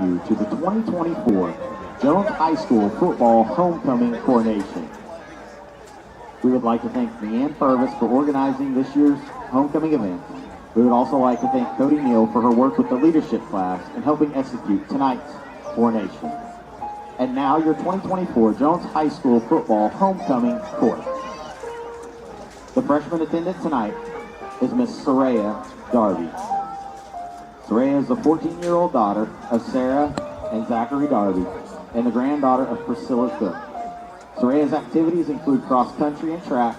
you to the 2024 Jones High School Football Homecoming Coronation. We would like to thank Leanne Purvis for organizing this year's homecoming event. We would also like to thank Cody Neal for her work with the leadership class and helping execute tonight's coronation. And now your 2024 Jones High School Football Homecoming Court. The freshman attendant tonight is Miss Soraya Darby. Soraya is the 14-year-old daughter of Sarah and Zachary Darby and the granddaughter of Priscilla Cook. Soraya's activities include cross-country and track.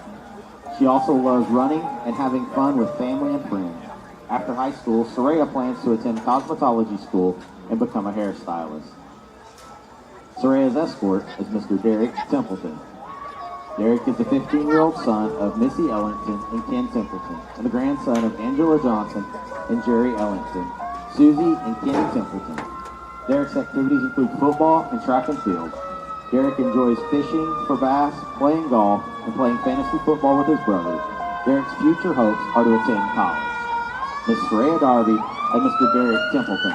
She also loves running and having fun with family and friends. After high school, Soraya plans to attend cosmetology school and become a hairstylist. Soraya's escort is Mr. Derek Templeton. Derek is the 15-year-old son of Missy Ellington and Ken Templeton, and the grandson of Angela Johnson and Jerry Ellington, Susie and Kenny Templeton. Derek's activities include football and track and field. Derek enjoys fishing for bass, playing golf, and playing fantasy football with his brothers. Derek's future hopes are to attend college. Miss Soraya Darby and Mr. Derek Templeton.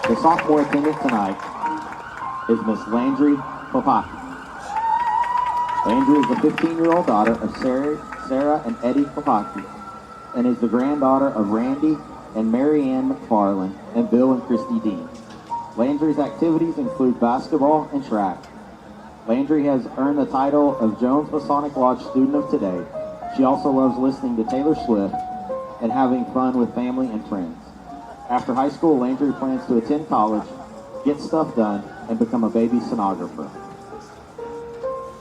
The sophomore attendant tonight is Miss Landry Popaki. Landry is the 15-year-old daughter of Sarah and Eddie Popaki and is the granddaughter of Randy and Mary Ann McFarland and Bill and Christy Dean. Landry's activities include basketball and track. Landry has earned the title of Jones Masonic Lodge Student of Today. She also loves listening to Taylor Swift and having fun with family and friends. After high school, Landry plans to attend college, get stuff done, and become a baby sonographer.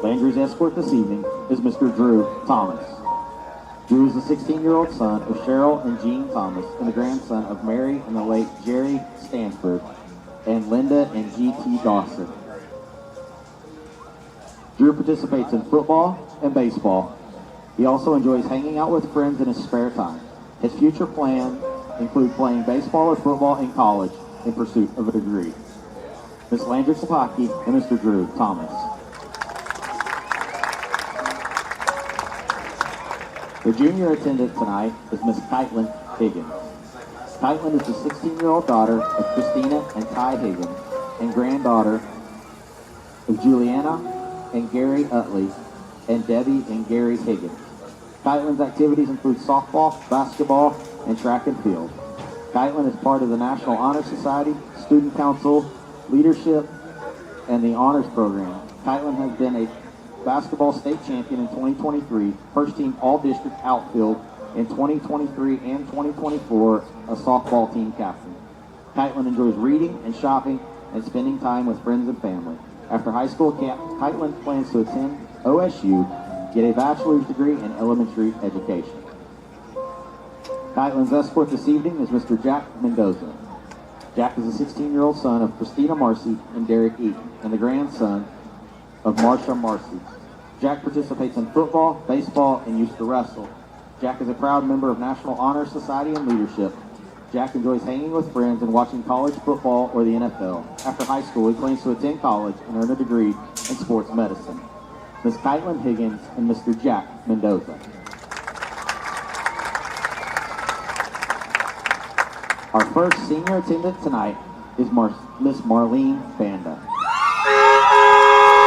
Landry's escort this evening is Mr. Drew Thomas. Drew is the 16-year-old son of Cheryl and Gene Thomas and the grandson of Mary and the late Jerry Stanford and Linda and G.T. Dawson. Drew participates in football and baseball. He also enjoys hanging out with friends in his spare time. His future plans include playing baseball or football in college in pursuit of a degree. Ms. Landry Sapaki and Mr. Drew Thomas. The junior attendant tonight is Miss Kaitlin Higgins. Kaitlin is the 16-year-old daughter of Christina and Ty Higgins and granddaughter of Juliana and Gary Utley and Debbie and Gary Higgins. Kaitlyn's activities include softball, basketball, and track and field. Kaitlin is part of the National Honor Society, Student Council, Leadership, and the Honors Program. Kaitlin has been a basketball state champion in 2023, first team all-district outfield in 2023 and 2024, a softball team captain. Kaitlin enjoys reading and shopping and spending time with friends and family. After high school, Kaitlin plans to attend OSU, get a bachelor's degree in elementary education. Kaitlin's escort this evening is Mr. Jack Mendoza. Jack is a 16-year-old son of Christina Marcy and Derek Eaton, and the grandson of Marsha Marcy. Jack participates in football, baseball, and used to wrestle. Jack is a proud member of National Honor Society and Leadership. Jack enjoys hanging with friends and watching college football or the NFL. After high school, he plans to attend college and earn a degree in sports medicine. Ms. Kaitlin Higgins and Mr. Jack Mendoza. Our first senior attendant tonight is Miss Marlene Banda.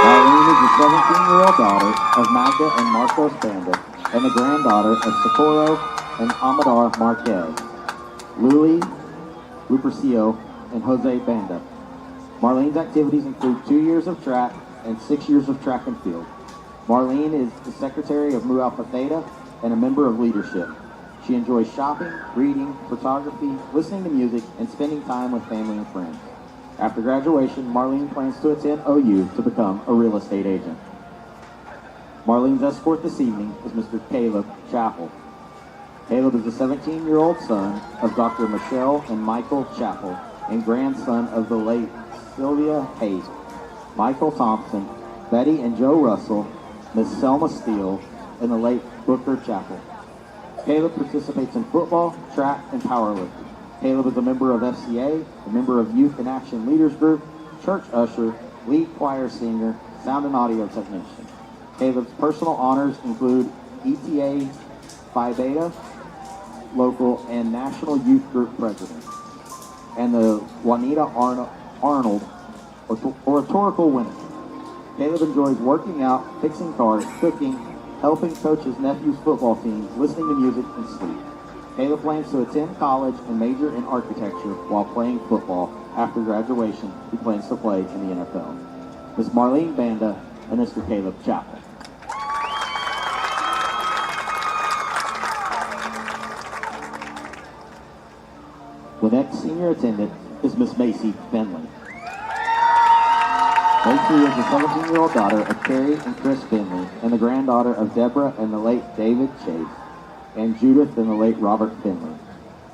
Marlene is the 17-year-old daughter of Magda and Marcos Banda and the granddaughter of Socorro and Amador Marquez, Luli Lupercio, and Jose Banda. Marlene's activities include 2 years of track and 6 years of track and field. Marlene is the secretary of Mu Alpha Theta and a member of leadership. She enjoys shopping, reading, photography, listening to music, and spending time with family and friends. After graduation, Marlene plans to attend OU to become a real estate agent. Marlene's escort this evening is Mr. Caleb Chappell. Caleb is the 17-year-old son of Dr. Michelle and Michael Chappell and grandson of the late Sylvia Hayes, Michael Thompson, Betty and Joe Russell, Miss Selma Steele, and the late Booker Chappell. Caleb participates in football, track, and powerlifting. Caleb is a member of FCA, a member of Youth in Action Leaders Group, church usher, lead choir singer, sound and audio technician. Caleb's personal honors include ETA Phi Beta, local, and national youth group president, and the Juanita Arnold oratorical winner. Caleb enjoys working out, fixing cars, cooking, helping coach his nephew's football team, listening to music, and sleep. Caleb plans to attend college and major in architecture while playing football. After graduation, he plans to play in the NFL. Ms. Marlene Banda and Mr. Caleb Chappell. The next senior attendant is Miss Macy Finley. Macy is the 17-year-old daughter of Carrie and Chris Finley, and the granddaughter of Deborah and the late David Chase, and Judith and the late Robert Finley.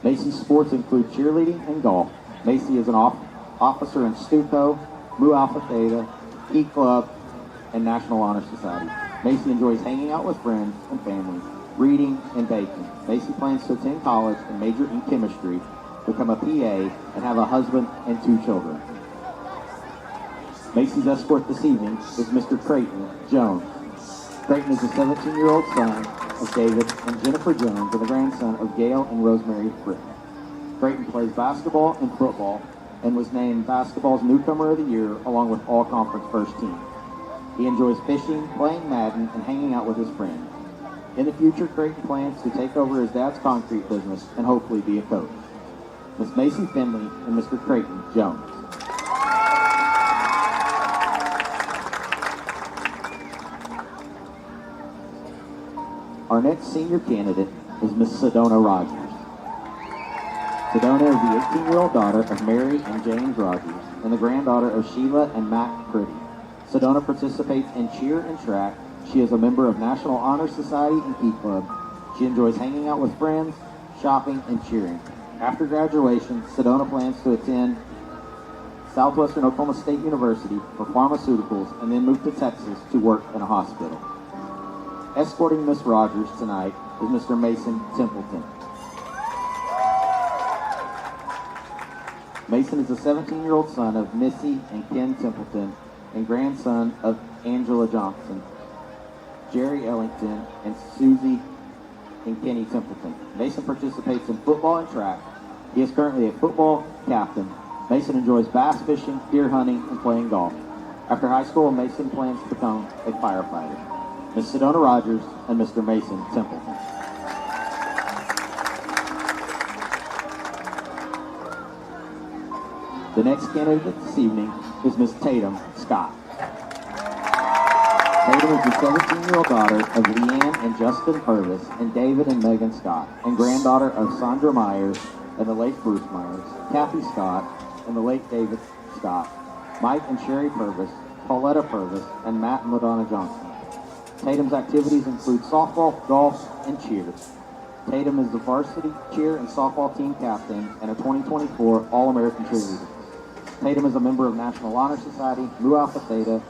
Macy's sports include cheerleading and golf. Macy is an officer in STUCO, Mu Alpha Theta, Key Club, and National Honor Society. Macy enjoys hanging out with friends and family, reading, and baking. Macy plans to attend college and major in chemistry, become a PA, and have a husband and 2 children. Macy's escort this evening is Mr. Creighton Jones. Creighton is the 17-year-old son of David and Jennifer Jones and the grandson of Gail and Rosemary Britton. Creighton plays basketball and football and was named basketball's newcomer of the year along with all conference first team. He enjoys fishing, playing Madden, and hanging out with his friends. In the future, Creighton plans to take over his dad's concrete business and hopefully be a coach. Ms. Macy Finley and Mr. Creighton Jones. Our next senior candidate is Miss Sedona Rogers. Sedona is the 18-year-old daughter of Mary and James Rogers and the granddaughter of Sheila and Matt Pretty. Sedona participates in cheer and track. She is a member of National Honor Society and Key Club. She enjoys hanging out with friends, shopping, and cheering. After graduation, Sedona plans to attend Southwestern Oklahoma State University for pharmaceuticals and then move to Texas to work in a hospital. Escorting Miss Rogers tonight is Mr. Mason Templeton. Mason is the 17-year-old son of Missy and Ken Templeton and grandson of Angela Johnson, Jerry Ellington, and Susie and Kenny Templeton. Mason participates in football and track. He is currently a football captain. Mason enjoys bass fishing, deer hunting, and playing golf. After high school, Mason plans to become a firefighter. Ms. Sedona Rogers and Mr. Mason Templeton. The next candidate this evening is Ms. Tatum Scott. Tatum is the 17-year-old daughter of Leanne and Justin Purvis and David and Megan Scott, and granddaughter of Sandra Myers and the late Bruce Myers, Kathy Scott and the late David Scott, Mike and Sherry Purvis, Pauletta Purvis, and Matt and LaDonna Johnson. Tatum's activities include softball, golf, and cheer. Tatum is the varsity cheer and softball team captain and a 2024 All-American cheerleader. Tatum is a member of National Honor Society, Mu Alpha Theta,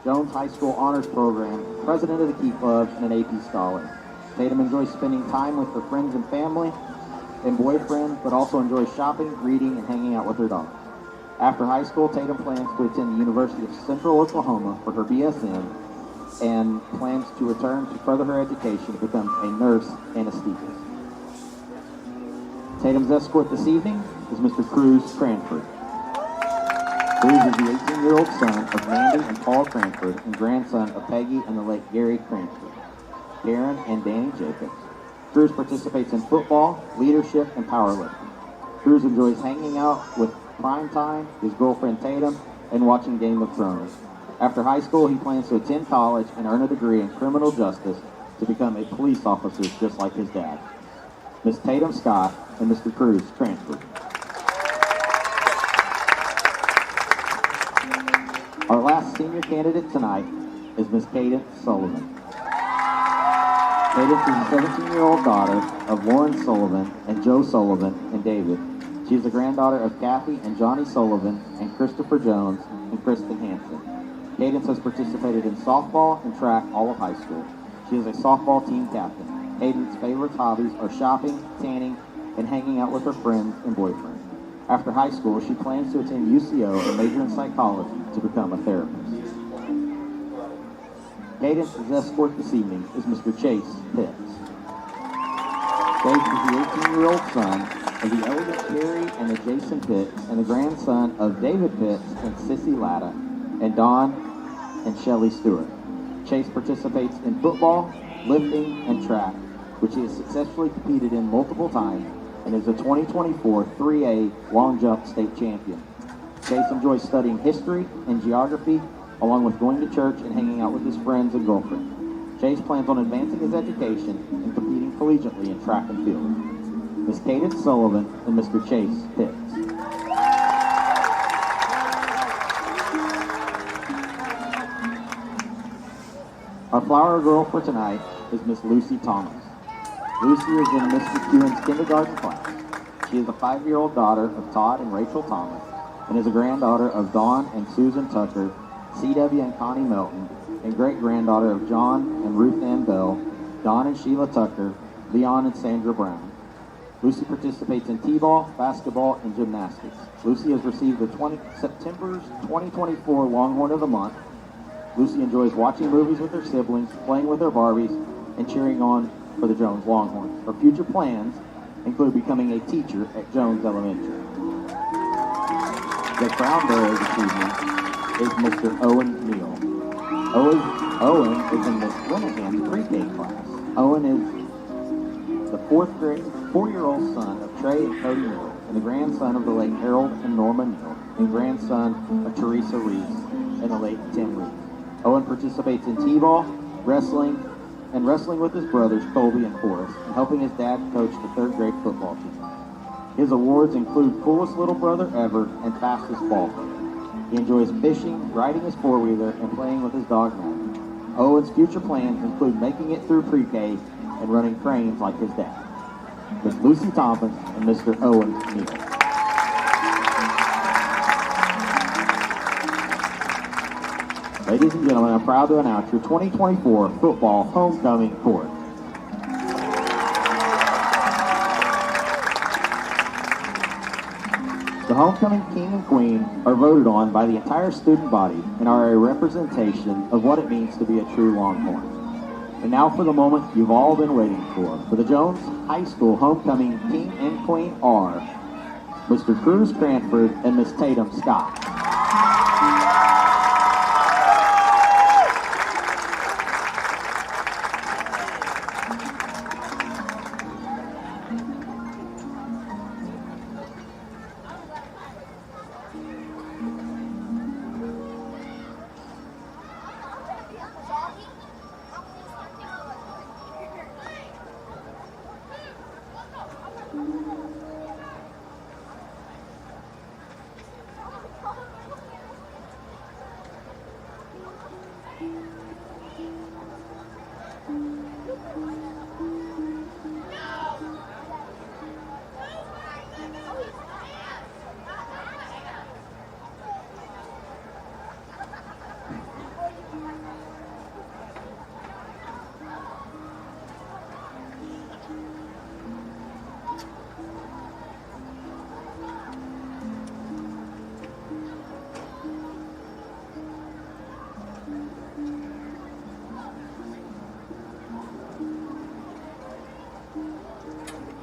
Jones High School Honors Program, president of the Key Club, and an AP Scholar. Tatum enjoys spending time with her friends and family and boyfriend, but also enjoys shopping, reading, and hanging out with her dog. After high school, Tatum plans to attend the University of Central Oklahoma for her BSN and plans to return to further her education to become a nurse anesthetist. Tatum's escort this evening is Mr. Cruz Cranford. Cruz is the 18-year-old son of Mandy and Paul Cranford and grandson of Peggy and the late Gary Cranford, Darren and Danny Jacobs. Cruz participates in football, leadership, and powerlifting. Cruz enjoys hanging out with Primetime, his girlfriend Tatum, and watching Game of Thrones. After high school, he plans to attend college and earn a degree in criminal justice to become a police officer just like his dad. Ms. Tatum Scott and Mr. Cruz Cranford. Our last senior candidate tonight is Ms. Cadence Sullivan. Cadence is a 17-year-old daughter of Lauren Sullivan and Joe Sullivan and David. She is the granddaughter of Kathy and Johnny Sullivan and Christopher Jones and Kristen Hansen. Cadence has participated in softball and track all of high school. She is a softball team captain. Cadence's favorite hobbies are shopping, tanning, and hanging out with her friends and boyfriend. After high school, she plans to attend UCO and major in psychology to become a therapist. Cadence's escort this evening is Mr. Chase Pitts. Chase is the 18-year-old son of the elegant Carrie and the Jason Pitts and the grandson of David Pitts and Sissy Latta and Don and Shelley Stewart. Chase participates in football, lifting, and track, which he has successfully competed in multiple times and is a 2024 3A long jump state champion. Chase enjoys studying history and geography, along with going to church and hanging out with his friends and girlfriend. Chase plans on advancing his education and competing collegiately in track and field. Ms. Cadence Sullivan and Mr. Chase Pitts. Our flower girl for tonight is Miss Lucy Thomas. Lucy is in Mr. Kewen's kindergarten class. She is a 5-year-old daughter of Todd and Rachel Thomas and is a granddaughter of Dawn and Susan Tucker, C.W. and Connie Melton, and great-granddaughter of John and Ruth Ann Bell, Don and Sheila Tucker, Leon and Sandra Brown. Lucy participates in t-ball, basketball, and gymnastics. Lucy has received the September's 2024 Longhorn of the Month. Lucy enjoys watching movies with her siblings, playing with her Barbies, and cheering on for the Jones Longhorns. Her future plans include becoming a teacher at Jones Elementary. The crown bearer's achievement is Mr. Owen Neal. Owen is in Miss Linehan's pre-K class. Owen is the 4-year-old son of Trey and Cody Neal, and the grandson of the late Harold and Norma Neal, and grandson of Teresa Reeves and the late Tim Reeves. Owen participates in t-ball, wrestling with his brothers Colby and Forrest, and helping his dad coach the 3rd grade football team. His awards include Coolest Little Brother Ever and Fastest Ball Player. He enjoys fishing, riding his 4-wheeler, and playing with his dog Maggie. Owen's future plans include making it through pre-K and running cranes like his dad. Miss Lucy Thompson and Mr. Owen Neal. Ladies and gentlemen, I'm proud to announce your 2024 football homecoming court. The homecoming king and queen are voted on by the entire student body and are a representation of what it means to be a true Longhorn. And now for the moment you've all been waiting for. For the Jones High School homecoming king and queen are Mr. Cruz Cranford and Miss Tatum Scott.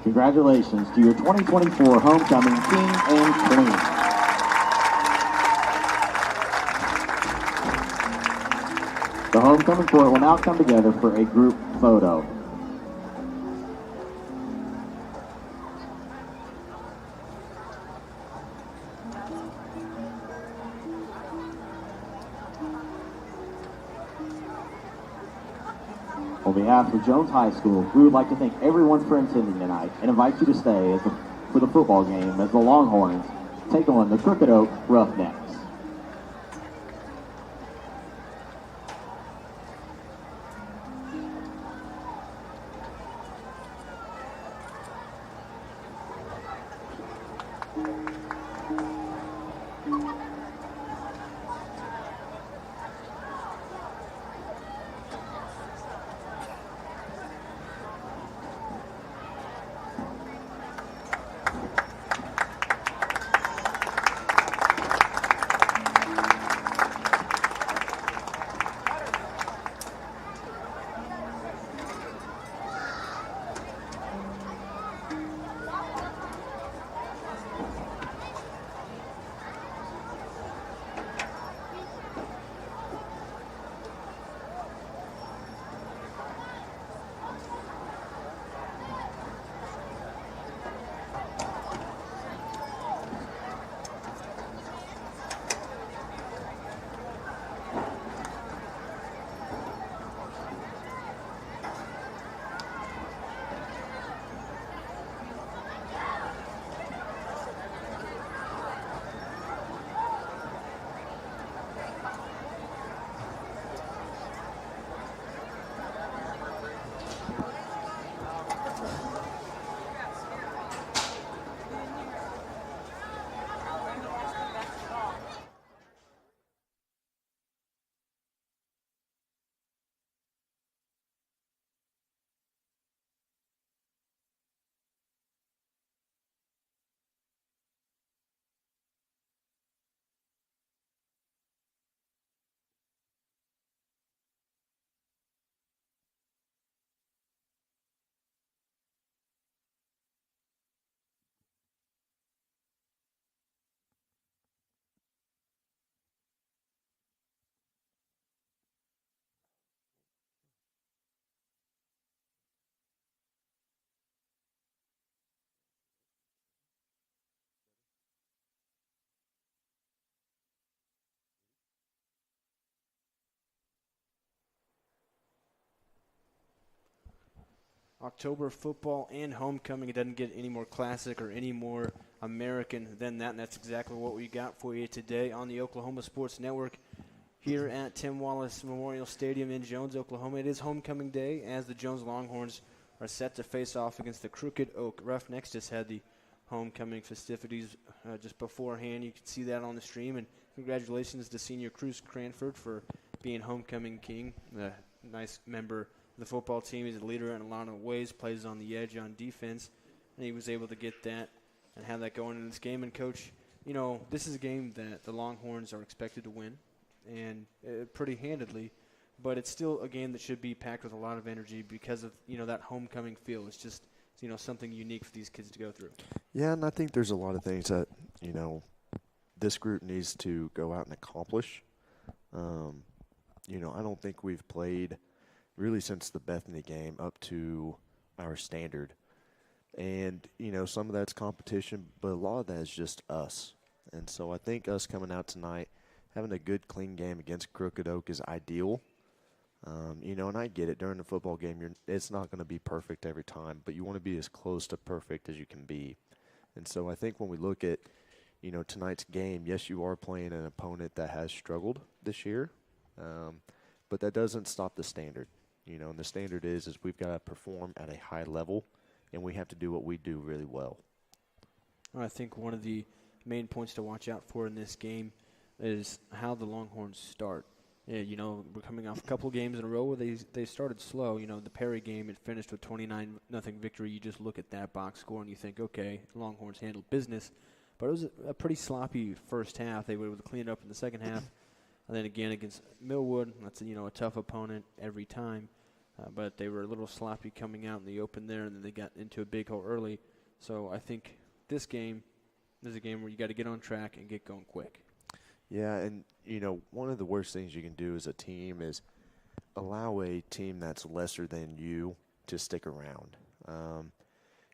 Congratulations to your 2024 homecoming king and queen. The homecoming court will now come together for a group photo. On behalf of Jones High School, we would like to thank everyone for attending tonight and invite you to stay for the football game as the Longhorns take on the Crooked Oak Roughnecks. October football and homecoming. It doesn't get any more classic or any more American than that, and that's exactly what we got for you today on the Oklahoma Sports Network here at Tim Wallace Memorial Stadium in Jones, Oklahoma. It is homecoming day as the Jones Longhorns are set to face off against the Crooked Oak Roughnecks. Just had the homecoming festivities just beforehand. You can see that on the stream, and congratulations to senior Cruz Cranford for being homecoming king. A nice member of the football team. He's a leader in a lot of ways, plays on the edge on defense, and he was able to get that and have that going in this game. And, Coach, you know, this is a game that the Longhorns are expected to win, and pretty handedly, but it's still a game that should be packed with a lot of energy because of, you know, that homecoming feel. It's just, you know, something unique for these kids to go through. Yeah, and I think there's a lot of things that, you know, this group needs to go out and accomplish. You know, I don't think we've played really since the Bethany game up to our standard. And, you know, some of that's competition, but a lot of that is just us. And so I think us coming out tonight, having a good, clean game against Crooked Oak is ideal. You know, and I get it. During the football game, it's not going to be perfect every time, but you want to be as close to perfect as you can be. And so I think when we look at, you know, tonight's game, yes, you are playing an opponent that has struggled this year, but that doesn't stop the standard. You know, and the standard is we've got to perform at a high level, and we have to do what we do really well. I think one of the main points to watch out for in this game is how the Longhorns start. You know, we're coming off a couple games in a row where they started slow. You know, the Perry game, it finished with 29-0 victory. You just look at that box score and you think, okay, Longhorns handled business. But it was a pretty sloppy first half. They were able to clean it up in the second half. And then again against Millwood, that's, you know, a tough opponent every time. But they were a little sloppy coming out in the open there, and then they got into a big hole early. So I think this game is a game where you got to get on track and get going quick. Yeah, and, you know, one of the worst things you can do as a team is allow a team that's lesser than you to stick around.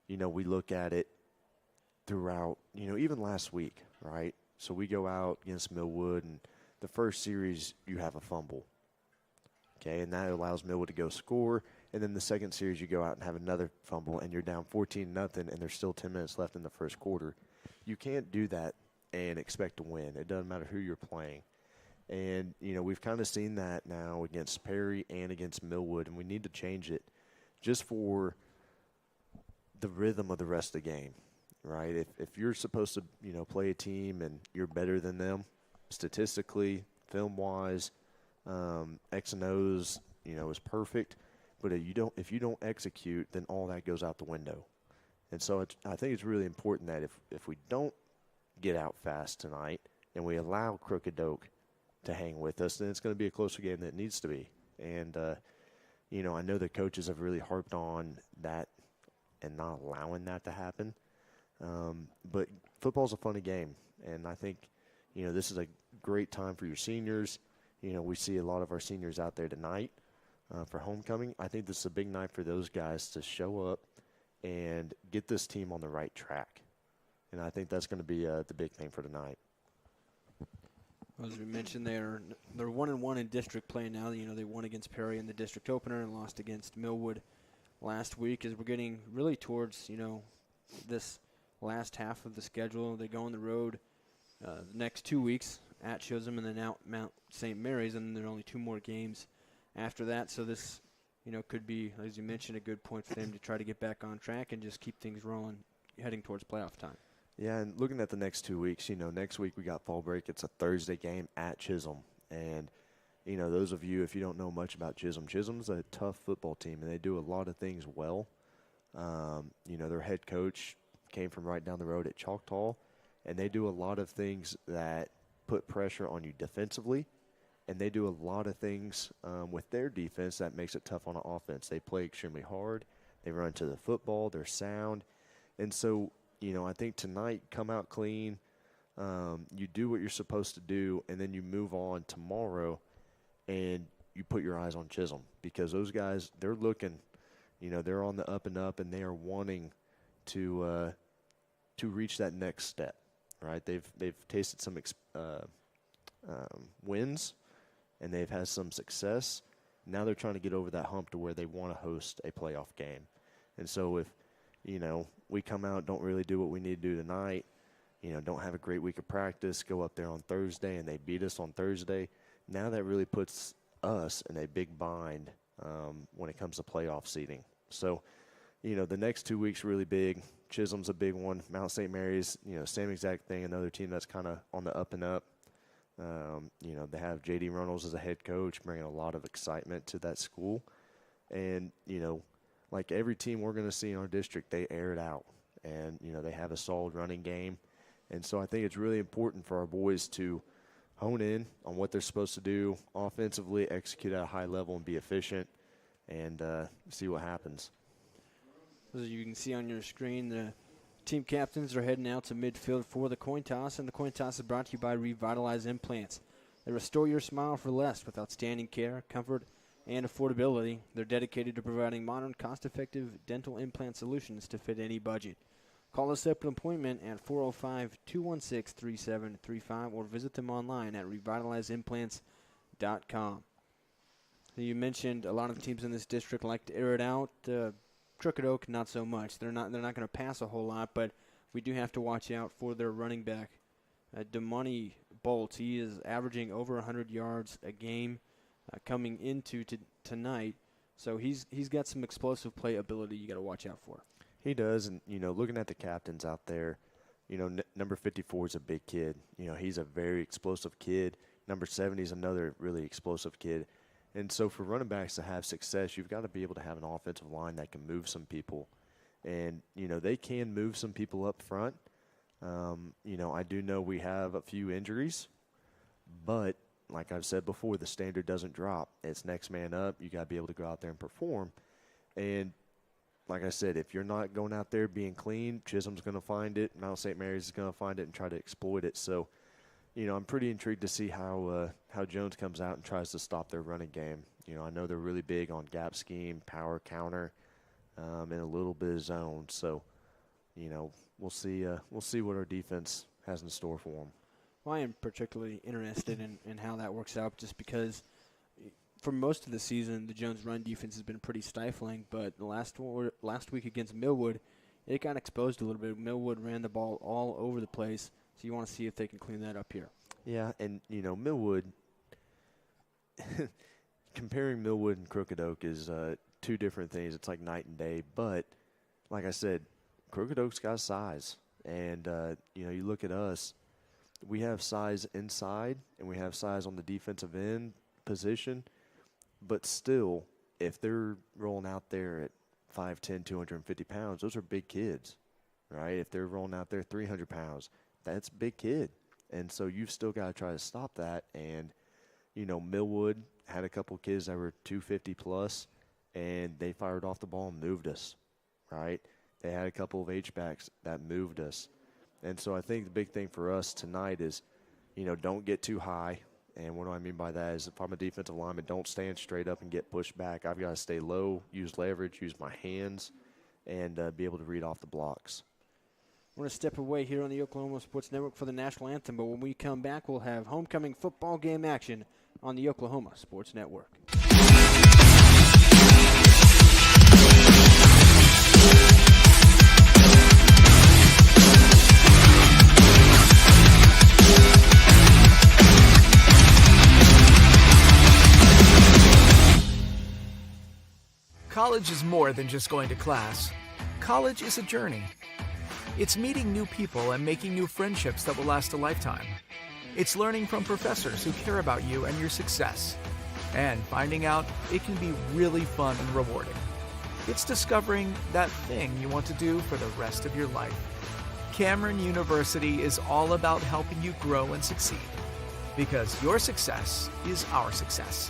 You know, we look at it throughout, you know, even last week, right? So we go out against Millwood, and the first series you have a fumble. Okay, and that allows Millwood to go score. And then the second series you go out and have another fumble, and you're down 14-0, and there's still 10 minutes left in the first quarter. You can't do that and expect to win. It doesn't matter who you're playing. And, you know, we've kind of seen that now against Perry and against Millwood, and we need to change it just for the rhythm of the rest of the game, right? If you're supposed to, you know, play a team and you're better than them statistically, film-wise, X and O's, you know, is perfect. But if you don't execute, then all that goes out the window. And so I think it's really important that if we don't get out fast tonight and we allow Crooked Oak to hang with us, then it's going to be a closer game than it needs to be. And, you know, I know the coaches have really harped on that and not allowing that to happen. But football's a funny game, and I think, you know, this is a great time for your seniors. You know, we see a lot of our seniors out there tonight for homecoming. I think this is a big night for those guys to show up and get this team on the right track. And I think that's going to be the big thing for tonight. As we mentioned, they're 1-1 in district play now. You know, they won against Perry in the district opener and lost against Millwood last week. As we're getting really towards, you know, this last half of the schedule, they go on the road the next 2 weeks at Chisholm and then out Mount St. Mary's, and then there are only 2 more games after that. So this, you know, could be, as you mentioned, a good point for them to try to get back on track and just keep things rolling, heading towards playoff time. Yeah, and looking at the next 2 weeks, you know, next week we got fall break. It's a Thursday game at Chisholm. And, you know, those of you, if you don't know much about Chisholm, Chisholm's a tough football team, and they do a lot of things well. You know, their head coach came from right down the road at Choctaw, and they do a lot of things that put pressure on you defensively, and they do a lot of things with their defense that makes it tough on the offense. They play extremely hard. They run to the football. They're sound. And so, you know, I think tonight, come out clean. You do what you're supposed to do, and then you move on tomorrow, and you put your eyes on Chisholm, because those guys, they're looking, you know, they're on the up and up, and they are wanting to reach that next step, right? They've tasted some wins, and they've had some success. Now they're trying to get over that hump to where they want to host a playoff game. And so if, we come out, don't really do what we need to do tonight, don't have a great week of practice, go up there on Thursday and they beat us on Thursday, now that really puts us in a big bind when it comes to playoff seeding. So, the next 2 weeks really big. Chisholm's a big one. Mount St. Mary's, same exact thing, another team that's kind of on the up and up. They have J.D. Runnels as a head coach, bringing a lot of excitement to that school. And, like every team we're going to see in our district, they air it out. And, they have a solid running game. And so I think it's really important for our boys to hone in on what they're supposed to do offensively, execute at a high level, and be efficient, and see what happens. As you can see on your screen, the team captains are heading out to midfield for the coin toss, and the coin toss is brought to you by Revitalize Implants. They restore your smile for less with outstanding care, comfort, and affordability. They're dedicated to providing modern, cost-effective dental implant solutions to fit any budget. Call us up an appointment at 405-216-3735 or visit them online at revitalizeimplants.com. So you mentioned a lot of teams in this district like to air it out. Crooked Oak, not so much. They're not going to pass a whole lot, but we do have to watch out for their running back, Damani Bolt. He is averaging over 100 yards a game coming into tonight, so he's got some explosive play ability you got to watch out for. He does, and, looking at the captains out there, number 54 is a big kid. He's a very explosive kid. Number 70 is another really explosive kid. And so for running backs to have success, you've got to be able to have an offensive line that can move some people. And, they can move some people up front. I do know we have a few injuries, but like I've said before, the standard doesn't drop. It's next man up. You got to be able to go out there and perform. And like I said, if you're not going out there being clean, Chisholm's going to find it. Mount St. Mary's is going to find it and try to exploit it. So, I'm pretty intrigued to see how Jones comes out and tries to stop their running game. I know they're really big on gap scheme, power counter, and a little bit of zone. So, we'll see what our defense has in store for them. Well, I am particularly interested in how that works out, just because for most of the season, the Jones run defense has been pretty stifling, but the last week against Millwood, it got exposed a little bit. Millwood ran the ball all over the place, so you want to see if they can clean that up here. Yeah, and, Millwood, comparing Millwood and Crooked Oak is two different things. It's like night and day, but like I said, Crooked Oak's got size, and, you look at us, we have size inside, and we have size on the defensive end position. But still, if they're rolling out there at 5'10", 250 pounds, those are big kids, right? If they're rolling out there 300 pounds, that's a big kid. And so you've still got to try to stop that. And, Millwood had a couple kids that were 250 plus, and they fired off the ball and moved us, right? They had a couple of H-backs that moved us. And so I think the big thing for us tonight is, don't get too high. And what do I mean by that is if I'm a defensive lineman, don't stand straight up and get pushed back. I've got to stay low, use leverage, use my hands, and be able to read off the blocks. We're going to step away here on the Oklahoma Sports Network for the national anthem, but when we come back, we'll have homecoming football game action on the Oklahoma Sports Network. College is more than just going to class. College is a journey. It's meeting new people and making new friendships that will last a lifetime. It's learning from professors who care about you and your success. And finding out it can be really fun and rewarding. It's discovering that thing you want to do for the rest of your life. Cameron University is all about helping you grow and succeed. Because your success is our success.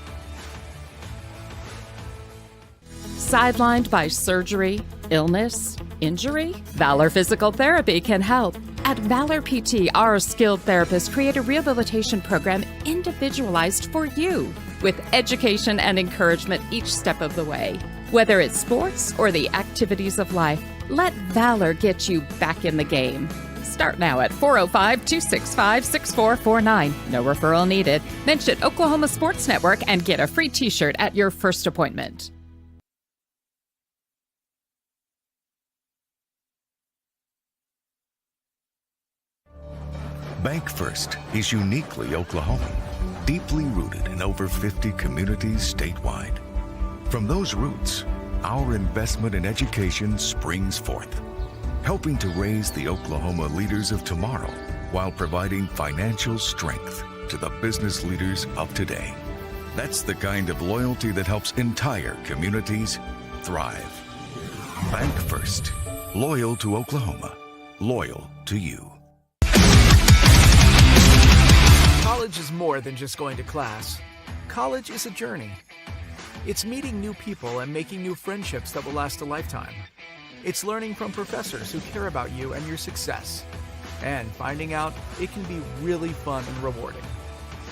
Sidelined by surgery, illness, injury? Valor Physical Therapy can help. At Valor PT, our skilled therapists create a rehabilitation program individualized for you, with education and encouragement each step of the way. Whether it's sports or the activities of life, let Valor get you back in the game. Start now at 405-265-6449. No referral needed. Mention Oklahoma Sports Network and get a free t-shirt at your first appointment. Bank First is uniquely Oklahoman, deeply rooted in over 50 communities statewide. From those roots, our investment in education springs forth, helping to raise the Oklahoma leaders of tomorrow while providing financial strength to the business leaders of today. That's the kind of loyalty that helps entire communities thrive. Bank First, loyal to Oklahoma, loyal to you. College is more than just going to class. College is a journey. It's meeting new people and making new friendships that will last a lifetime. It's learning from professors who care about you and your success. And finding out it can be really fun and rewarding.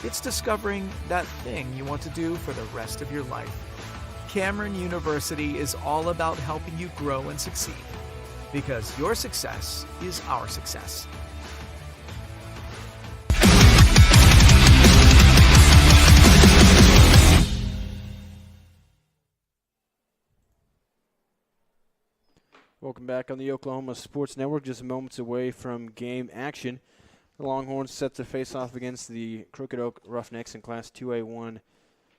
It's discovering that thing you want to do for the rest of your life. Cameron University is all about helping you grow and succeed. Because your success is our success. Welcome back on the Oklahoma Sports Network. Just moments away from game action. The Longhorns set to face off against the Crooked Oak Roughnecks in Class 2A1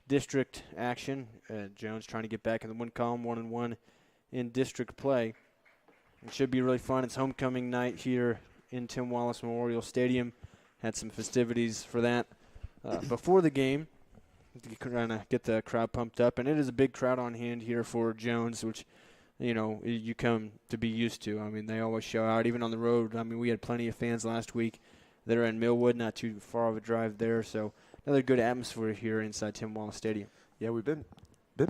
district action. Jones trying to get back in the win column, 1-1 in district play. It should be really fun. It's homecoming night here in Tim Wallace Memorial Stadium. Had some festivities for that before the game to kind of get the crowd pumped up. And it is a big crowd on hand here for Jones, which you come to be used to. I mean, they always show out, even on the road. I mean, we had plenty of fans last week that are in Millwood, not too far of a drive there. So another good atmosphere here inside Tim Wallace Stadium. Yeah, we've been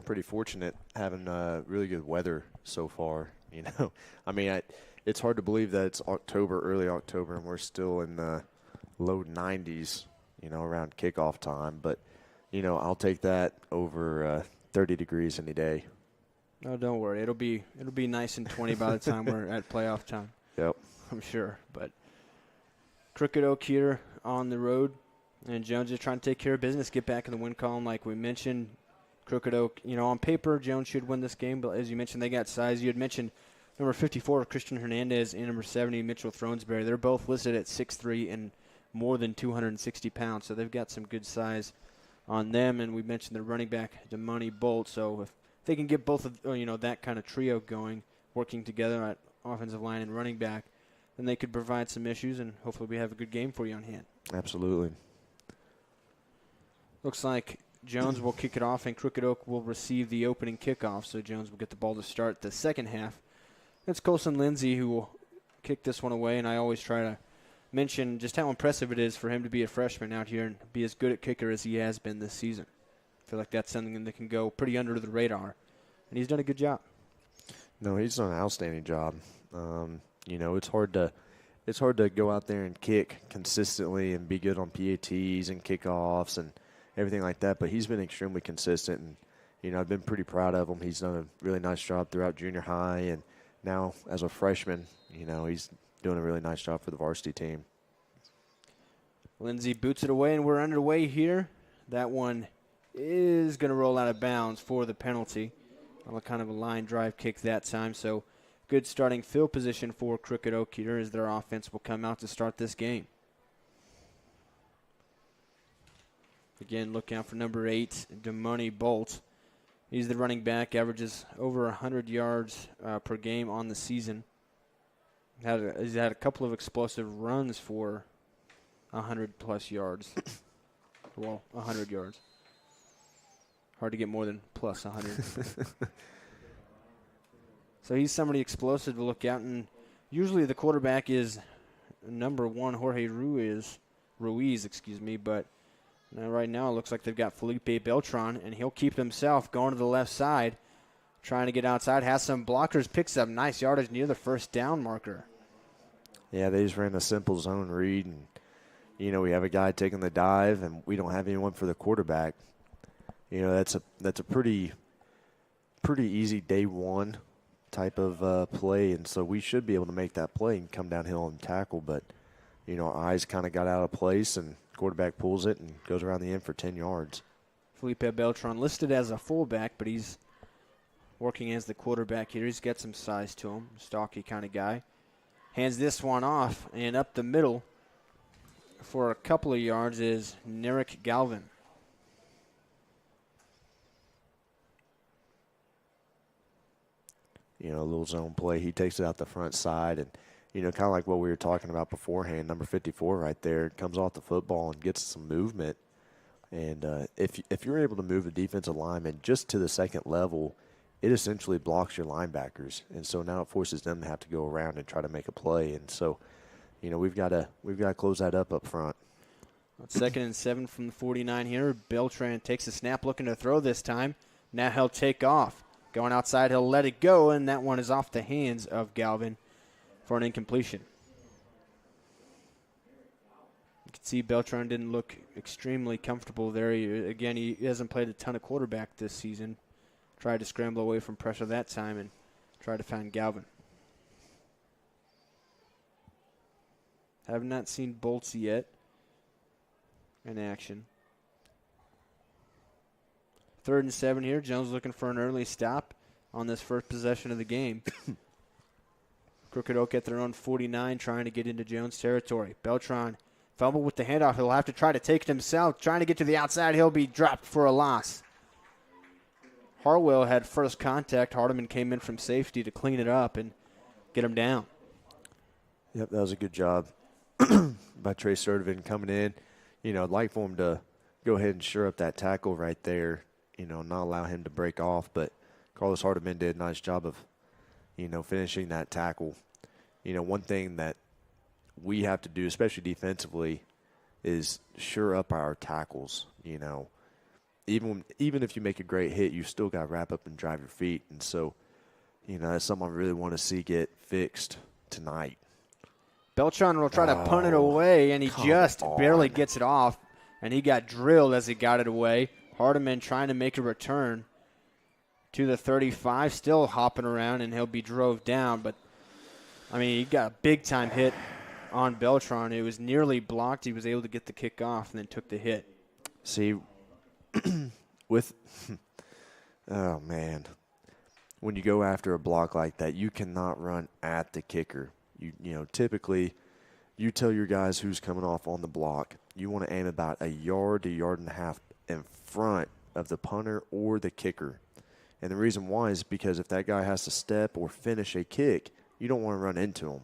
pretty fortunate having really good weather so far. I mean, it's hard to believe that it's October, early October, and we're still in the low 90s, around kickoff time. But, I'll take that over 30 degrees any day. No, don't worry. It'll be nice and 20 by the time we're at playoff time. Yep. I'm sure. But Crooked Oak here on the road, and Jones is trying to take care of business, get back in the win column like we mentioned. Crooked Oak, on paper, Jones should win this game, but as you mentioned, they got size. You had mentioned number 54, Christian Hernandez, and number 70, Mitchell Thronesberry. They're both listed at 6'3" and more than 260 pounds, so they've got some good size on them. And we mentioned the running back, Damani Bolt, so if they can get both of that kind of trio going, working together at offensive line and running back, then they could provide some issues, and hopefully we have a good game for you on hand. Absolutely. Looks like Jones will kick it off, and Crooked Oak will receive the opening kickoff, so Jones will get the ball to start the second half. It's Colson Lindsay who will kick this one away, and I always try to mention just how impressive it is for him to be a freshman out here and be as good at kicker as he has been this season. I feel like that's something that can go pretty under the radar, and he's done a good job. No, he's done an outstanding job. It's hard to go out there and kick consistently and be good on PATs and kickoffs and everything like that, but he's been extremely consistent, and I've been pretty proud of him. He's done a really nice job throughout junior high, and now as a freshman, he's doing a really nice job for the varsity team. Lindsay boots it away, and we're underway here. That one is going to roll out of bounds for the penalty. Kind of a line drive kick that time, so good starting field position for Crooked Oak here as their offense will come out to start this game. Again, look out for number 8, Damani Bolt. He's the running back, averages over 100 yards per game on the season. He's had a couple of explosive runs for 100-plus yards. Well, 100 yards. Hard to get more than plus 100. So he's somebody explosive to look out, and usually the quarterback is number 1, Jorge Ruiz, but right now it looks like they've got Felipe Beltran, and he'll keep himself going to the left side, trying to get outside, has some blockers, picks up nice yardage near the first down marker. Yeah, they just ran a simple zone read, and, we have a guy taking the dive, and we don't have anyone for the quarterback. That's a pretty easy day one type of play, and so we should be able to make that play and come downhill and tackle, but, our eyes kind of got out of place, and quarterback pulls it and goes around the end for 10 yards. Felipe Beltran listed as a fullback, but he's working as the quarterback here. He's got some size to him, stocky kind of guy. Hands this one off, and up the middle for a couple of yards is Narek Galvin. A little zone play. He takes it out the front side, and, kind of like what we were talking about beforehand, number 54 right there comes off the football and gets some movement. And if you're able to move the defensive lineman just to the second level, it essentially blocks your linebackers. And so now it forces them to have to go around and try to make a play. And so, we've got to close that up front. 2nd and 7 from the 49 here. Beltran takes a snap, looking to throw this time. Now he'll take off. Going outside, he'll let it go, and that one is off the hands of Galvin for an incompletion. You can see Beltran didn't look extremely comfortable there. He hasn't played a ton of quarterback this season. Tried to scramble away from pressure that time and tried to find Galvin. Have not seen Bolts yet in action. 3rd and 7 here. Jones looking for an early stop on this first possession of the game. Crooked Oak at their own 49, trying to get into Jones territory. Beltran fumble with the handoff. He'll have to try to take it himself. Trying to get to the outside. He'll be dropped for a loss. Harwell had first contact. Hardiman came in from safety to clean it up and get him down. Yep, that was a good job by Trey Sturdivant coming in. I'd like for him to go ahead and shore up that tackle right there, not allow him to break off. But Carlos Hardiman did a nice job of, finishing that tackle. One thing that we have to do, especially defensively, is shore up our tackles. Even if you make a great hit, you still got to wrap up and drive your feet. And so, that's something I really want to see get fixed tonight. Beltran will try to punt it away, and he just barely gets it off. And he got drilled as he got it away. Hardiman trying to make a return to the 35, still hopping around, and he'll be drove down. But, he got a big-time hit on Beltran. It was nearly blocked. He was able to get the kick off and then took the hit. See, oh, man. When you go after a block like that, you cannot run at the kicker. Typically, you tell your guys who's coming off on the block. You want to aim about a yard to yard and a half in front of the punter or the kicker. And the reason why is because if that guy has to step or finish a kick, you don't want to run into him,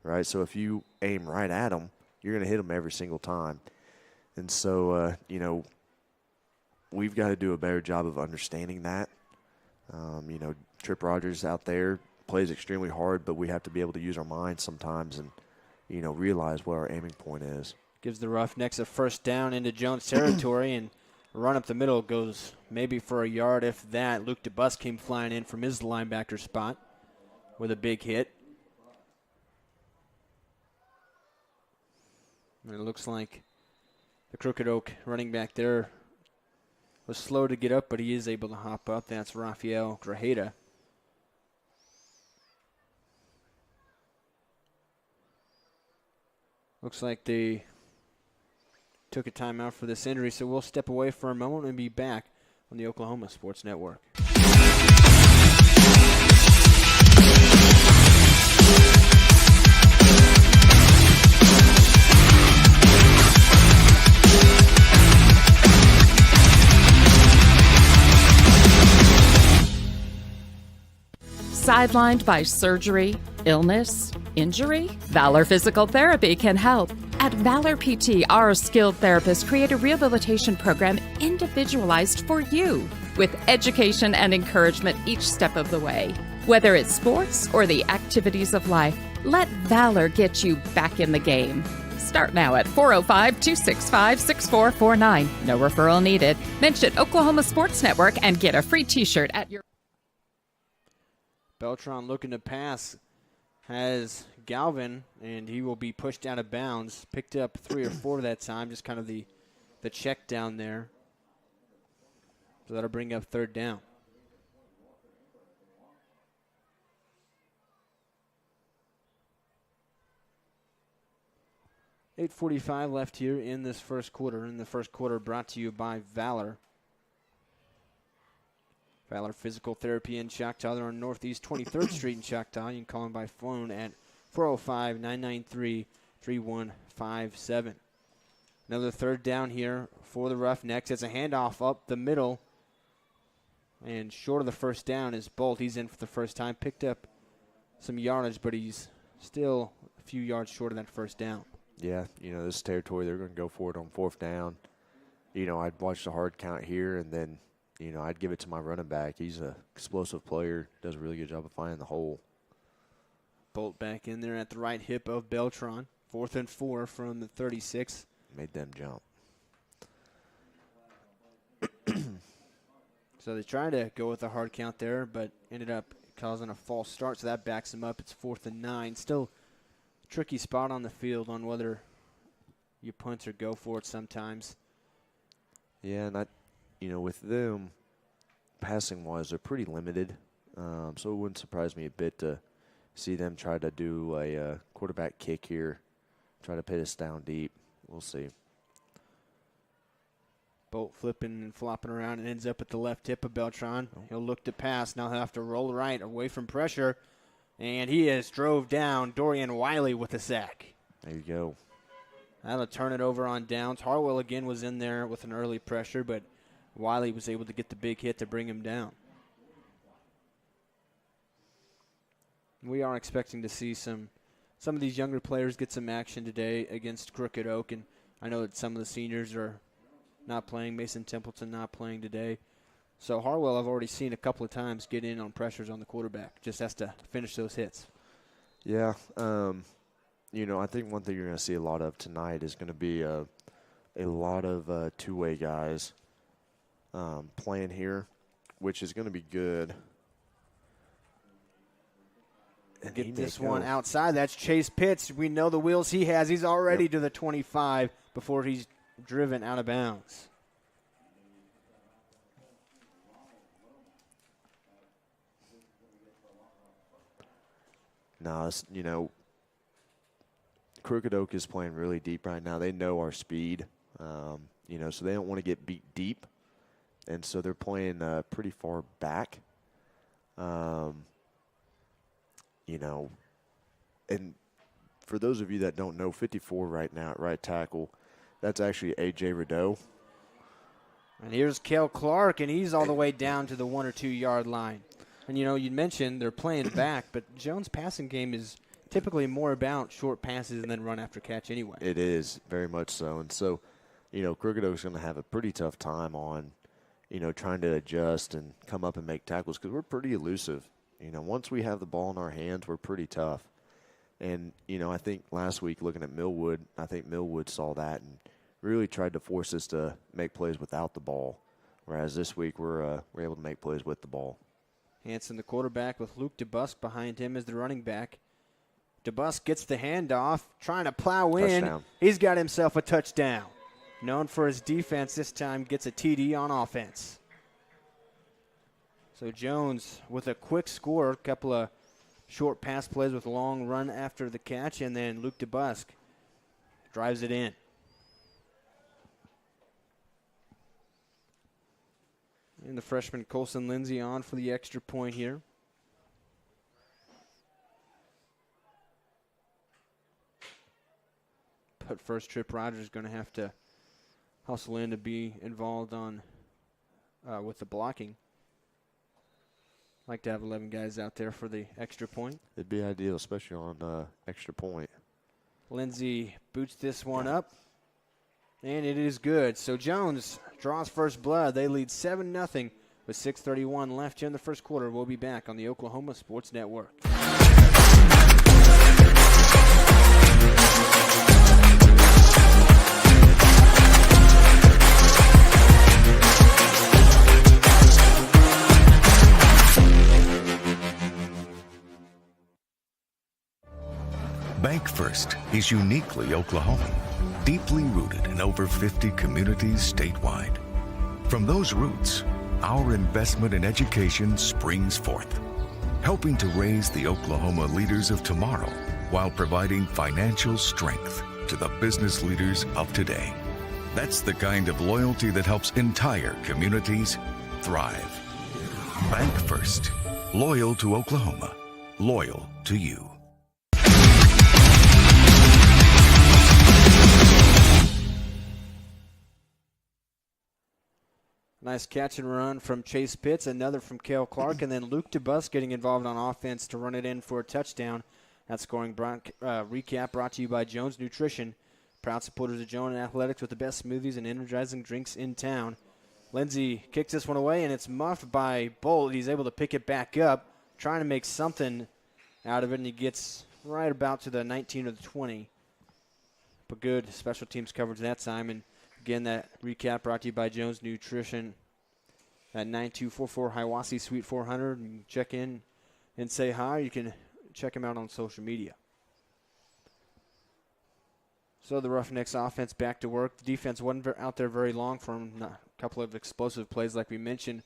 right? So if you aim right at him, you're going to hit him every single time. And so, we've got to do a better job of understanding that. Trip Rogers out there plays extremely hard, but we have to be able to use our minds sometimes and, realize what our aiming point is. Gives the Roughnecks a first down into Jones territory, and run up the middle goes maybe for a yard, if that. Luke DeBus came flying in from his linebacker spot with a big hit. And it looks like the Crooked Oak running back there was slow to get up, but he is able to hop up. That's Rafael Grajeda. Looks like they took a timeout for this injury, so we'll step away for a moment and be back on the Oklahoma Sports Network. Sidelined by surgery, illness, injury? Valor Physical Therapy can help. At Valor PT, our skilled therapists create a rehabilitation program individualized for you, with education and encouragement each step of the way. Whether it's sports or the activities of life, let Valor get you back in the game. Start now at 405-265-6449. No referral needed. Mention Oklahoma Sports Network and get a free t-shirt at your... Beltran looking to pass has Galvin, and he will be pushed out of bounds. Picked up 3 or 4 that time, just kind of the check down there. So that'll bring up 3rd down. $8:45 left here in this first quarter. In the first quarter brought to you by Valor. Valor Physical Therapy in Choctaw. They're on Northeast 23rd Street in Choctaw. You can call them by phone at 405-993-3157. Another third down here for the Roughnecks. It's a handoff up the middle. And short of the first down is Bolt. He's in for the first time. Picked up some yardage, but he's still a few yards short of that first down. Yeah, this territory, they're going to go for it on fourth down. I'd watch the hard count here, and then, I'd give it to my running back. He's an explosive player, does a really good job of finding the hole. Bolt back in there at the right hip of Beltran. 4th and 4 from the 36. Made them jump. So they tried to go with a hard count there, but ended up causing a false start, so that backs them up. It's 4th and 9. Still a tricky spot on the field on whether you punt or go for it sometimes. Yeah, and with them, passing-wise, they're pretty limited. So it wouldn't surprise me a bit to see them try to do a quarterback kick here, try to pin us down deep. We'll see. Bolt flipping and flopping around and ends up at the left hip of Beltran. He'll look to pass. Now he'll have to roll right away from pressure. And he has drove down Dorian Wiley with a sack. There you go. That'll turn it over on downs. Harwell again was in there with an early pressure, but Wiley was able to get the big hit to bring him down. We are expecting to see some of these younger players get some action today against Crooked Oak, and I know that some of the seniors are not playing. Mason Templeton not playing today. So Harwell, I've already seen a couple of times get in on pressures on the quarterback. Just has to finish those hits. Yeah. I think one thing you're going to see a lot of tonight is going to be a lot of two-way guys playing here, which is going to be good. And get this one outside. That's Chase Pitts. We know the wheels he has. He's already to the 25 before he's driven out of bounds. No, Crooked Oak is playing really deep right now. They know our speed, so they don't want to get beat deep. And so they're playing pretty far back. And for those of you that don't know, 54 right now at right tackle, that's actually A.J. Rideau. And here's Kel Clark, and he's all the way down to the 1 or 2 yard line. And, you mentioned they're playing back, but Jones' passing game is typically more about short passes and then run after catch anyway. It is, very much so. And so, Crooked Oak's going to have a pretty tough time on, trying to adjust and come up and make tackles because we're pretty elusive. Once we have the ball in our hands, we're pretty tough. And, I think last week looking at Millwood, I think Millwood saw that and really tried to force us to make plays without the ball, whereas this week we're able to make plays with the ball. Hanson, the quarterback, with Luke DeBusk behind him as the running back. DeBusk gets the handoff, trying to plow in. Touchdown. He's got himself a touchdown. Known for his defense, this time gets a TD on offense. So Jones with a quick score, a couple of short pass plays with a long run after the catch, and then Luke DeBusk drives it in. And the freshman Colson Lindsay on for the extra point here. But first trip Rogers is going to have to hustle in to be involved on with the blocking. Like to have 11 guys out there for the extra point. It'd be ideal, especially on extra point. Lindsay boots this one up, and it is good. So Jones draws first blood. They lead 7-0 with 6:31 left here in the first quarter. We'll be back on the Oklahoma Sports Network. Bank First is uniquely Oklahoman, deeply rooted in over 50 communities statewide. From those roots, our investment in education springs forth, helping to raise the Oklahoma leaders of tomorrow while providing financial strength to the business leaders of today. That's the kind of loyalty that helps entire communities thrive. Bank First, loyal to Oklahoma, loyal to you. Nice catch and run from Chase Pitts, another from Cale Clark, and then Luke DeBus getting involved on offense to run it in for a touchdown. That scoring recap brought to you by Jones Nutrition. Proud supporters of Jones Athletics with the best smoothies and energizing drinks in town. Lindsey kicks this one away, and it's muffed by Bolt. He's able to pick it back up, trying to make something out of it, and he gets right about to the 19 or the 20. But good special teams coverage that time. And again, that recap brought to you by Jones Nutrition at 9244 Hiwassee Suite 400. You can check in and say hi. You can check him out on social media. So the Roughnecks offense back to work. The defense wasn't out there very long for them. A couple of explosive plays like we mentioned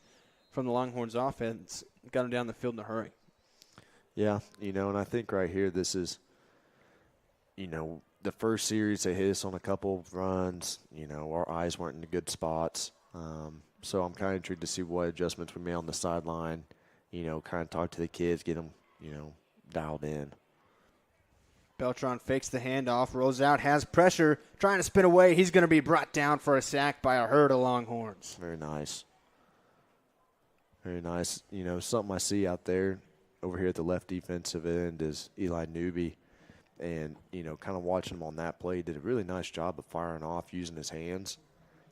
from the Longhorns offense. Got them down the field in a hurry. Yeah, and I think right here this is, the first series they hit us on a couple of runs. Our eyes weren't in the good spots. So I'm kind of intrigued to see what adjustments we made on the sideline, kind of talk to the kids, get them, dialed in. Beltran fakes the handoff, rolls out, has pressure, trying to spin away. He's going to be brought down for a sack by a herd of Longhorns. Very nice. Very nice. Something I see out there over here at the left defensive end is Eli Newby. And, kind of watching him on that play, he did a really nice job of firing off, using his hands.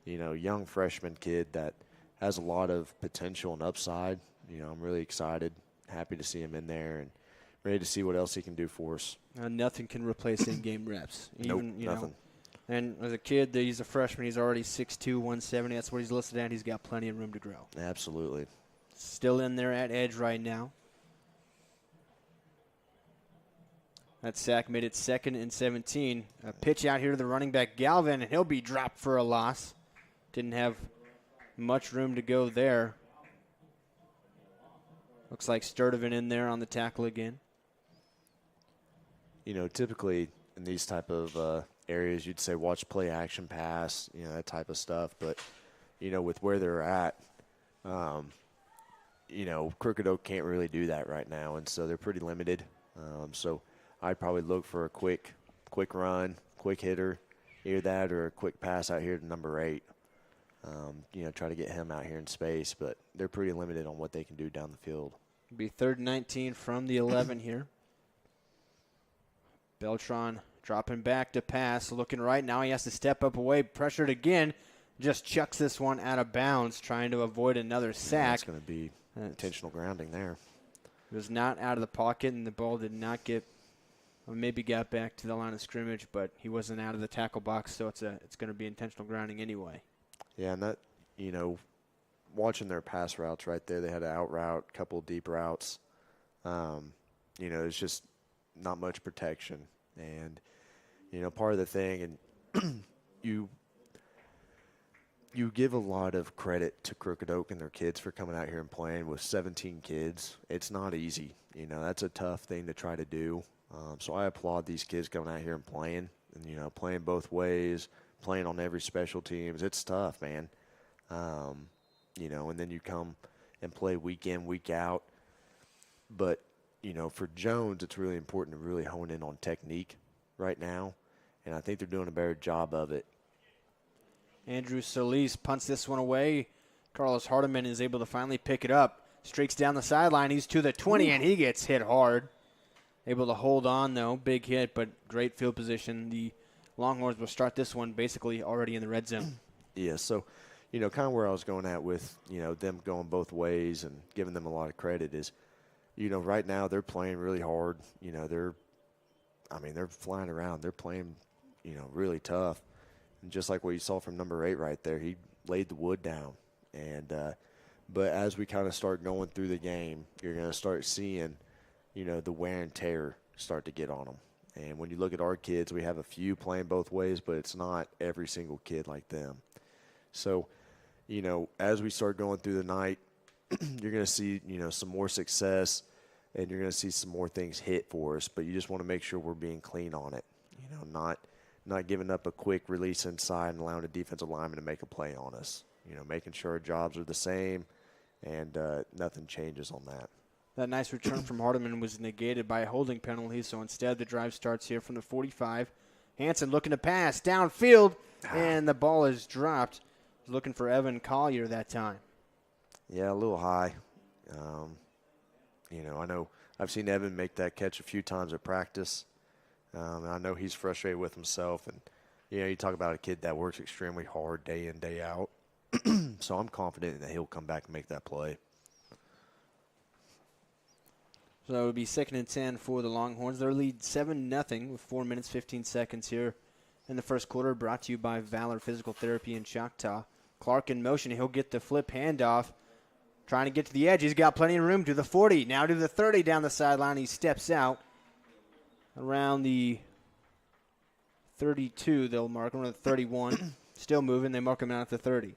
Young freshman kid that has a lot of potential and upside. I'm really excited, happy to see him in there, and ready to see what else he can do for us. Nothing can replace in-game reps. Even, nothing. And as a kid, he's a freshman. He's already 6'2", 170. That's what he's listed at. He's got plenty of room to grow. Absolutely. Still in there at edge right now. That sack made it 2nd and 17. A pitch out here to the running back, Galvin, and he'll be dropped for a loss. Didn't have much room to go there. Looks like Sturdivant in there on the tackle again. Typically in these type of areas, you'd say watch play action pass, that type of stuff. But, with where they're at, Crooked Oak can't really do that right now, and so they're pretty limited. So I'd probably look for a quick run, quick hitter, either that or a quick pass out here to number 8. Try to get him out here in space, but they're pretty limited on what they can do down the field. It'll be 3rd and 19 from the 11 here. Beltran dropping back to pass, looking right now. He has to step up away, pressured again, just chucks this one out of bounds, trying to avoid another sack. That's going to be intentional grounding there. It was not out of the pocket, and the ball did not get, or maybe got back to the line of scrimmage, but he wasn't out of the tackle box, so it's going to be intentional grounding anyway. Yeah, and that, watching their pass routes right there, they had an out route, a couple of deep routes. It's just not much protection. And, part of the thing, and you give a lot of credit to Crooked Oak and their kids for coming out here and playing with 17 kids. It's not easy. That's a tough thing to try to do. So I applaud these kids coming out here and playing, and, playing both ways, playing on every special teams. It's tough, man. And then you come and play week in, week out. But, for Jones, it's really important to really hone in on technique right now, and I think they're doing a better job of it. Andrew Solis punts this one away. Carlos Hardiman is able to finally pick it up. Streaks down the sideline. He's to the 20, and he gets hit hard. Able to hold on, though. Big hit, but great field position. The Longhorns will start this one basically already in the red zone. Yeah, so, kind of where I was going at with, them going both ways and giving them a lot of credit is, right now they're playing really hard. They're flying around. They're playing, really tough. And just like what you saw from number 8 right there, he laid the wood down. And but as we kind of start going through the game, you're going to start seeing, the wear and tear start to get on them. And when you look at our kids, we have a few playing both ways, but it's not every single kid like them. So, as we start going through the night, you're going to see, some more success, and you're going to see some more things hit for us. But you just want to make sure we're being clean on it, not giving up a quick release inside and allowing a defensive lineman to make a play on us. Making sure our jobs are the same, and nothing changes on that. That nice return from Hardiman was negated by a holding penalty, so instead the drive starts here from the 45. Hansen looking to pass downfield, and the ball is dropped Was looking for Evan Collier that time. Yeah, a little high. I know I've seen Evan make that catch a few times at practice. And I know he's frustrated with himself. And, you talk about a kid that works extremely hard day in, day out. So I'm confident that he'll come back and make that play. So it would be 2nd and 10 for the Longhorns. Their lead 7-0 with 4 minutes, 15 seconds here in the first quarter, brought to you by Valor Physical Therapy in Choctaw. Clark in motion. He'll get the flip handoff. Trying to get to the edge. He's got plenty of room to the 40. Now to the 30 down the sideline. He steps out around the 32. They'll mark him at the 31. Still moving. They mark him out at the 30.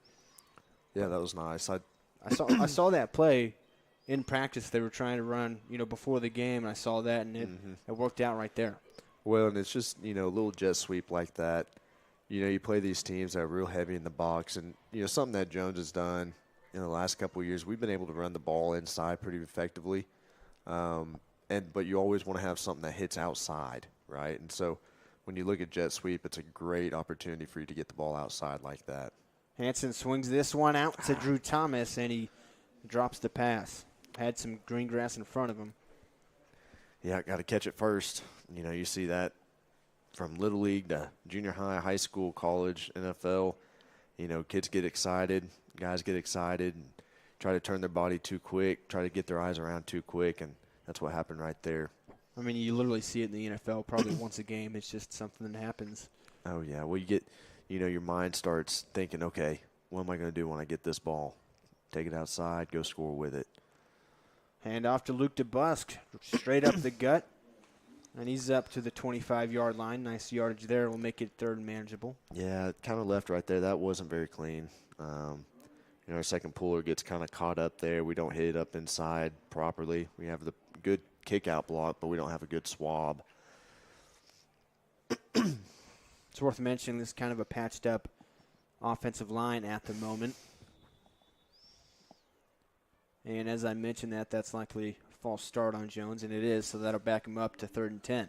Yeah, that was nice. I saw that play in practice. They were trying to run, before the game. And I saw that, and it worked out right there. Well, and it's just, a little jet sweep like that. You play these teams that are real heavy in the box. And, something that Jones has done in the last couple of years, we've been able to run the ball inside pretty effectively. But you always want to have something that hits outside, right? And so when you look at jet sweep, it's a great opportunity for you to get the ball outside like that. Hanson swings this one out to Drew Thomas, and he drops the pass. Had some green grass in front of him. Yeah, got to catch it first. You see that from Little League to junior high, high school, college, NFL. Kids get excited, guys get excited, and try to turn their body too quick, try to get their eyes around too quick, and that's what happened right there. I mean, you literally see it in the NFL probably once a game. It's just something that happens. Oh, yeah. Well, you get, your mind starts thinking, okay, what am I going to do when I get this ball? Take it outside, go score with it. Hand off to Luke DeBusk, straight up the gut. And he's up to the 25-yard line. Nice yardage there. Will make it 3rd and manageable. Yeah, kind of left right there. That wasn't very clean. Our second puller gets kind of caught up there. We don't hit it up inside properly. We have the good kick-out block, but we don't have a good swab. It's worth mentioning this is kind of a patched-up offensive line at the moment. And as I mentioned that's likely a false start on Jones, and it is, so that'll back him up to 3rd and 10.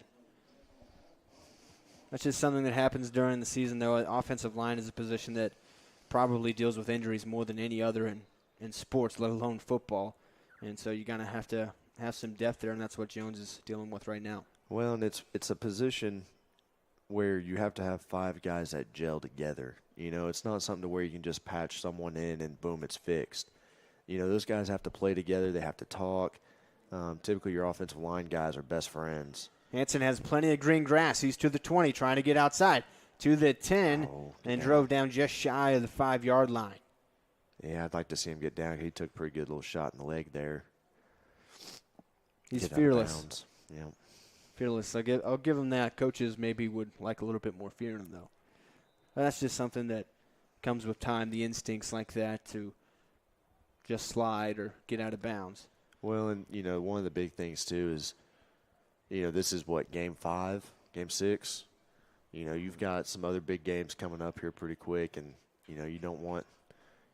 That's just something that happens during the season, though. Offensive line is a position that probably deals with injuries more than any other in sports, let alone football. And so you're going to have some depth there, and that's what Jones is dealing with right now. Well, and it's a position where you have to have 5 guys that gel together. It's not something to where you can just patch someone in and boom, it's fixed. Those guys have to play together. They have to talk. Typically, your offensive line guys are best friends. Hanson has plenty of green grass. He's to the 20, trying to get outside. To the 10, drove down just shy of the 5-yard line. Yeah, I'd like to see him get down. He took a pretty good little shot in the leg there. He's fearless. Yeah. Fearless. I'll give him that. Coaches maybe would like a little bit more fear in him, though. But that's just something that comes with time, the instincts like that to just slide or get out of bounds. Well, and, one of the big things, too, is, this is what, Game 5, Game 6? You've got some other big games coming up here pretty quick, and, you don't want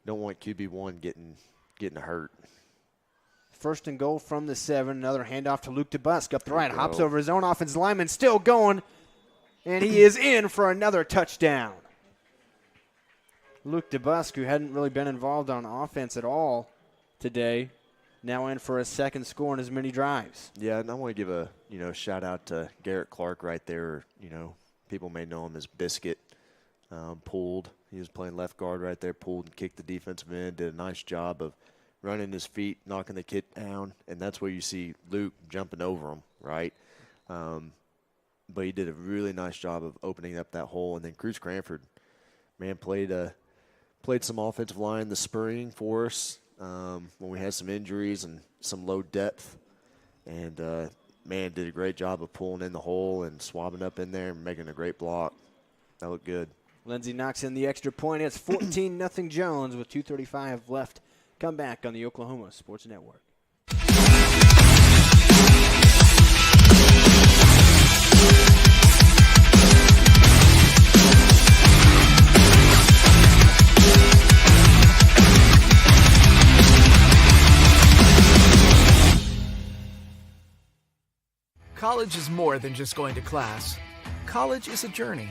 QB1 getting hurt. 1st and goal from the 7. Another handoff to Luke DeBusk up the right. Hops over his own offensive lineman, still going, and he is in for another touchdown. Luke DeBusk, who hadn't really been involved on offense at all today, now in for a 2nd score in as many drives. Yeah, and I want to give a shout out to Garrett Clark right there. People may know him as Biscuit. Pulled. He was playing left guard right there. Pulled and kicked the defensive end. Did a nice job of running his feet, knocking the kid down, and that's where you see Luke jumping over him, right? But he did a really nice job of opening up that hole. And then Cruz Cranford, man, played some offensive line this spring for us when we had some injuries and some low depth. And, man, did a great job of pulling in the hole and swabbing up in there and making a great block. That looked good. Lindsey knocks in the extra point. It's 14-0 Jones with 2:35 left. Come back on the Oklahoma Sports Network. College is more than just going to class. College is a journey.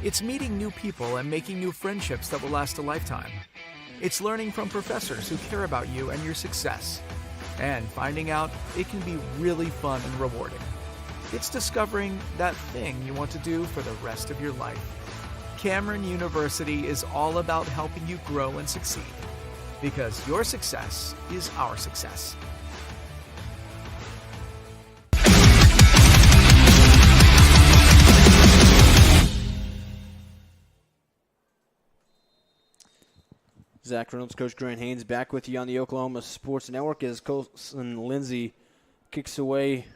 It's meeting new people and making new friendships that will last a lifetime. It's learning from professors who care about you and your success. And finding out it can be really fun and rewarding. It's discovering that thing you want to do for the rest of your life. Cameron University is all about helping you grow and succeed. Because your success is our success. Zach Reynolds, Coach Grant Haynes back with you on the Oklahoma Sports Network as Colson Lindsay kicks away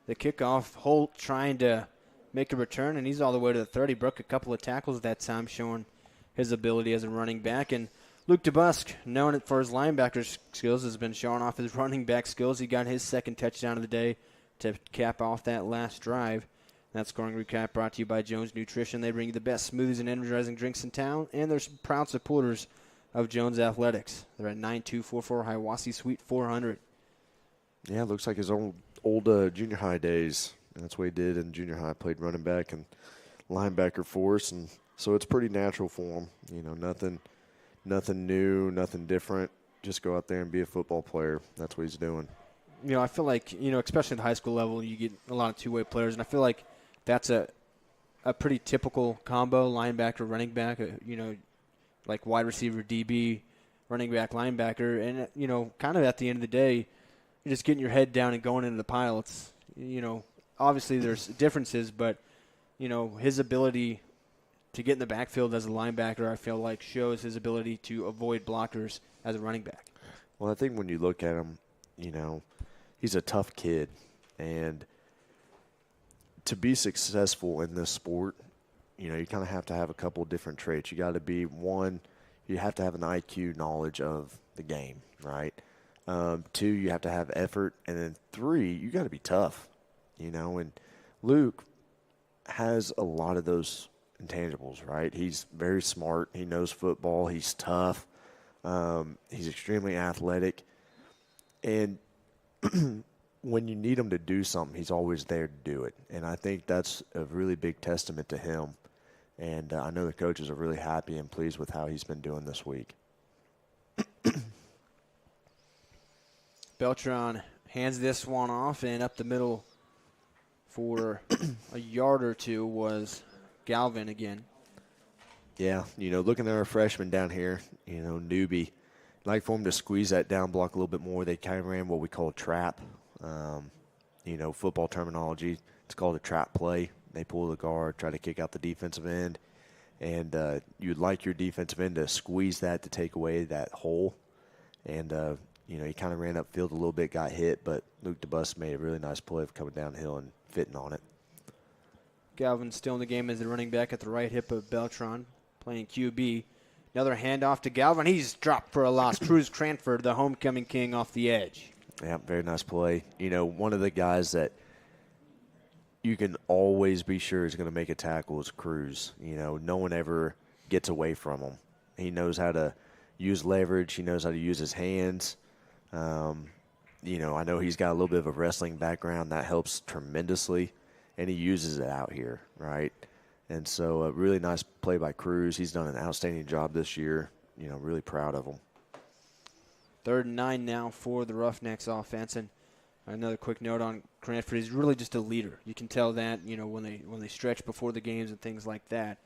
the kickoff. Holt trying to make a return, and he's all the way to the 30. Broke a couple of tackles that time, showing his ability as a running back. And Luke DeBusk, known for his linebacker skills, has been showing off his running back skills. He got his second touchdown of the day to cap off that last drive. That scoring recap brought to you by Jones Nutrition. They bring you the best smoothies and energizing drinks in town, and they're proud supporters of Jones Athletics. They're at 9244 Hiawassee Suite 400. Yeah, looks like his old junior high days. That's what he did in junior high, played running back and linebacker for us, and so it's pretty natural for him. You know, nothing new, nothing different. Just go out there and be a football player. That's what he's doing. You know, I feel like, you know, especially at the high school level, you get a lot of two-way players, and I feel like that's a pretty typical combo, linebacker, running back, you know, like wide receiver, DB, running back, linebacker. And, you know, kind of at the end of the day, you're just getting your head down and going into the pile. It's, you know, obviously there's differences, but, you know, his ability to get in the backfield as a linebacker, I feel like, shows his ability to avoid blockers as a running back. Well, I think when you look at him, you know, he's a tough kid. And to be successful in this sport, you know, you kind of have to have a couple of different traits. You got to be, one, you have to have an IQ knowledge of the game, right? 2, you have to have effort. And then 3, you got to be tough, you know. And Luke has a lot of those intangibles, right? He's very smart. He knows football. He's tough. He's extremely athletic. And when you need him to do something, he's always there to do it. And I think that's a really big testament to him. And I know the coaches are really happy and pleased with how he's been doing this week. Beltran hands this one off, and up the middle for a yard or two was Galvin again. Yeah, you know, looking at our freshman down here, you know, newbie, like for him to squeeze that down block a little bit more. They kind of ran what we call a trap. You know, football terminology, it's called a trap play. They pull the guard, try to kick out the defensive end, and you'd like your defensive end to squeeze that to take away that hole. And, you know, he kind of ran upfield a little bit, got hit, but Luke DeBusk made a really nice play of coming downhill and fitting on it. Galvin still in the game as the running back at the right hip of Beltran, playing QB. Another handoff to Galvin. He's dropped for a loss. Cruz Cranford, the homecoming king, off the edge. Yeah, very nice play. You know, one of the guys that you can always be sure is going to make a tackle is Cruz. You know, no one ever gets away from him. He knows how to use leverage. He knows how to use his hands. You know, I know he's got a little bit of a wrestling background. That helps tremendously, and he uses it out here, right? And so a really nice play by Cruz. He's done an outstanding job this year. You know, really proud of him. 3rd and 9 now for the Roughnecks offense. And another quick note on Cranford, he's really just a leader. You can tell that, you know, when they stretch before the games and things like that.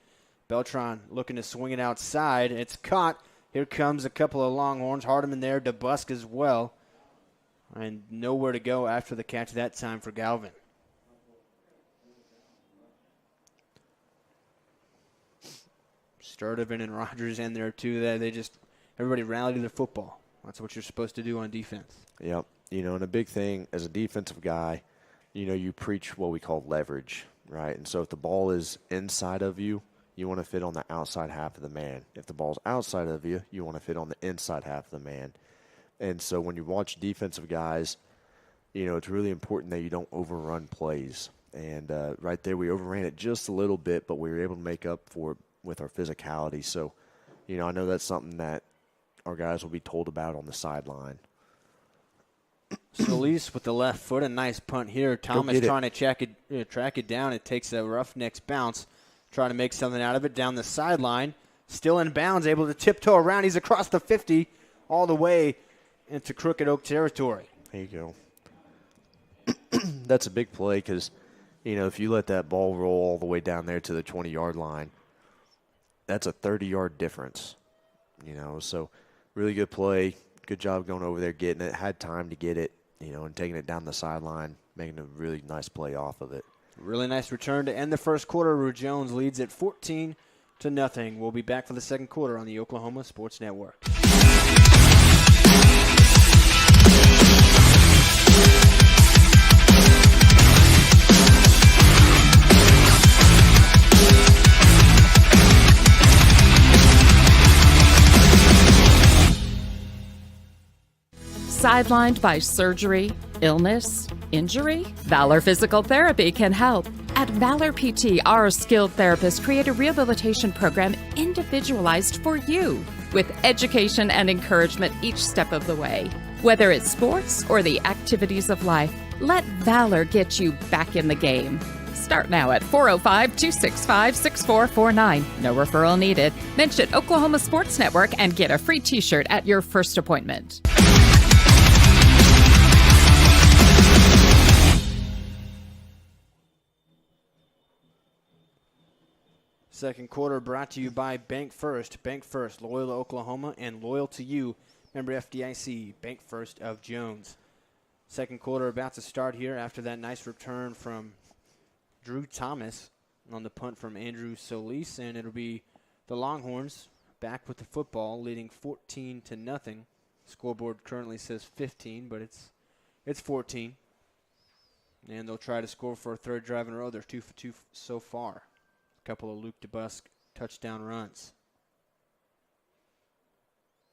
Beltran looking to swing it outside. It's caught. Here comes a couple of Longhorns. Hardeman there, DeBusk as well. And nowhere to go after the catch that time for Galvin. Sturdivant and Rogers in there too. Everybody rallied to the football. That's what you're supposed to do on defense. Yep. You know, and a big thing as a defensive guy, you know, you preach what we call leverage, right? And so if the ball is inside of you, you want to fit on the outside half of the man. If the ball's outside of you, you want to fit on the inside half of the man. And so when you watch defensive guys, you know, it's really important that you don't overrun plays. And right there, we overran it just a little bit, but we were able to make up for it with our physicality. So, you know, I know that's something that our guys will be told about on the sideline. Solis with the left foot, a nice punt here. Thomas trying to track it down. It takes a Roughnecks bounce. trying to make something out of it down the sideline. Still in bounds, able to tiptoe around. He's across the 50 all the way into Crooked Oak territory. There you go. That's a big play because, if you let that ball roll all the way down there to the 20-yard line, that's a 30-yard difference. So really good play. Good job going over there, getting it. Had time to get it, and taking it down the sideline, making a really nice play off of it. Really nice return to end the first quarter. Rue Jones leads at 14-0. We'll be back for the second quarter on the Oklahoma Sports Network. Sidelined by surgery, illness, injury? Valor Physical Therapy can help. At Valor PT, our skilled therapists create a rehabilitation program individualized for you, with education and encouragement each step of the way. Whether it's sports or the activities of life, let Valor get you back in the game. Start now at 405-265-6449. No referral needed. Mention Oklahoma Sports Network and get a free t-shirt at your first appointment. Second quarter brought to you by Bank First. Bank First, loyal to Oklahoma and loyal to you. Member FDIC, Bank First of Jones. Second quarter about to start here after that nice return from Drew Thomas on the punt from Andrew Solis. And it'll be the Longhorns back with the football, leading 14-0. Scoreboard currently says 15, but it's 14. And they'll try to score for a third drive in a row. They're 2 for 2 so far. Couple of Luke DeBusk touchdown runs.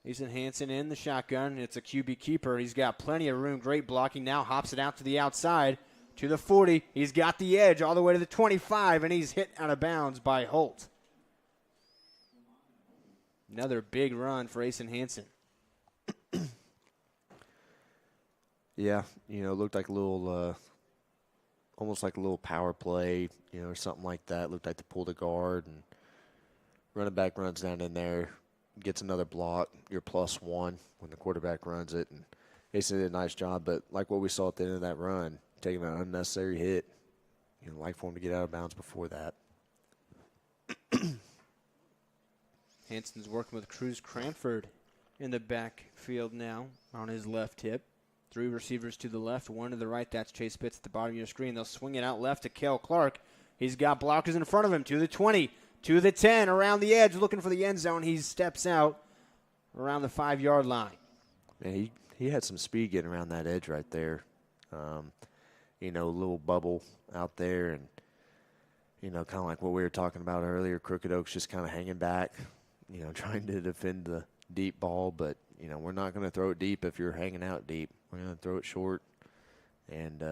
Ethan Hansen in the shotgun. It's a QB keeper. He's got plenty of room. Great blocking. Now hops it out to the outside to the 40. He's got the edge all the way to the 25, and he's hit out of bounds by Holt. Another big run for Ethan Hansen. Yeah, it looked like a little almost like a little power play, or something like that. Looked like they pulled a guard, and running back runs down in there, gets another block. You're +1 when the quarterback runs it. And Mason did a nice job, but like what we saw at the end of that run, taking an unnecessary hit, like for him to get out of bounds before that. Hansen's working with Cruz Cranford in the backfield now on his left hip. 3 receivers to the left, 1 to the right. That's Chase Pitts at the bottom of your screen. They'll swing it out left to Cale Clark. He's got blockers in front of him to the 20, to the 10, around the edge, looking for the end zone. He steps out around the 5-yard line. Man, he had some speed getting around that edge right there. A little bubble out there, and, kind of like what we were talking about earlier, Crooked Oak's just kind of hanging back, trying to defend the deep ball. But, we're not going to throw it deep if you're hanging out deep. We're going to throw it short. And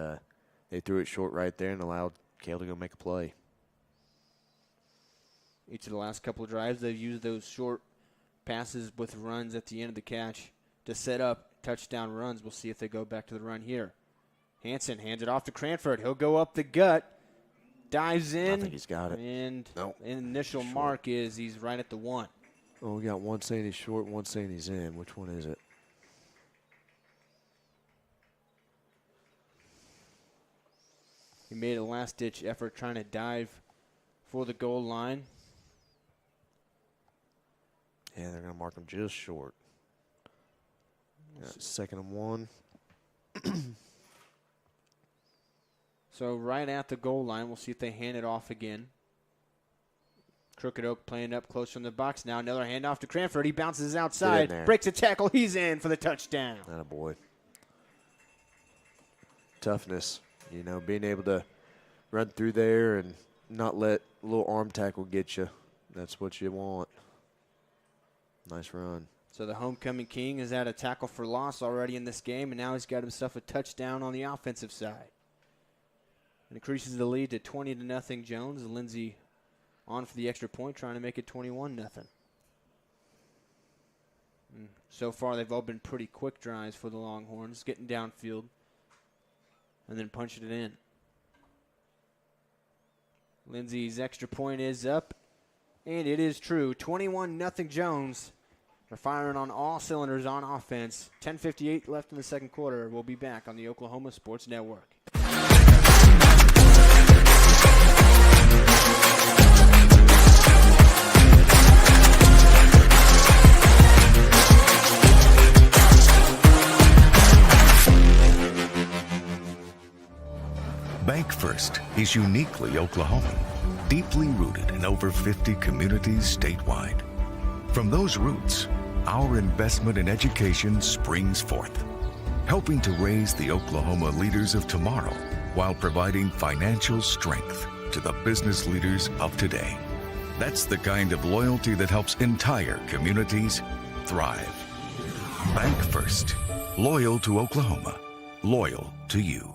they threw it short right there and allowed Cale to go make a play. Each of the last couple of drives, they've used those short passes with runs at the end of the catch to set up touchdown runs. We'll see if they go back to the run here. Hansen hands it off to Cranford. He'll go up the gut, dives in. I think he's got it. And nope. Initial Short. mark is he's right at the 1. Oh, we got one saying he's short, one saying he's in. Which one is it? He made a last-ditch effort trying to dive for the goal line. Yeah, they're going to mark him just short. Yeah, 2nd and 1. So right at the goal line, we'll see if they hand it off again. Crooked Oak playing up close from the box. Now another handoff to Cranford. He bounces outside, breaks a tackle. He's in for the touchdown. Attaboy. Toughness, being able to run through there and not let a little arm tackle get you. That's what you want. Nice run. So the homecoming king is at a tackle for loss already in this game, and now he's got himself a touchdown on the offensive side. And increases the lead to 20-0 Jones. Lindsey on for the extra point, trying to make it 21-0. So far, they've all been pretty quick drives for the Longhorns, getting downfield and then punching it in. Lindsey's extra point is up, and it is true. 21-0 Jones. They're firing on all cylinders on offense. 10:58 left in the second quarter. We'll be back on the Oklahoma Sports Network. Bank First is uniquely Oklahoman, deeply rooted in over 50 communities statewide. From those roots, our investment in education springs forth, helping to raise the Oklahoma leaders of tomorrow while providing financial strength to the business leaders of today. That's the kind of loyalty that helps entire communities thrive. Bank First, loyal to Oklahoma, loyal to you.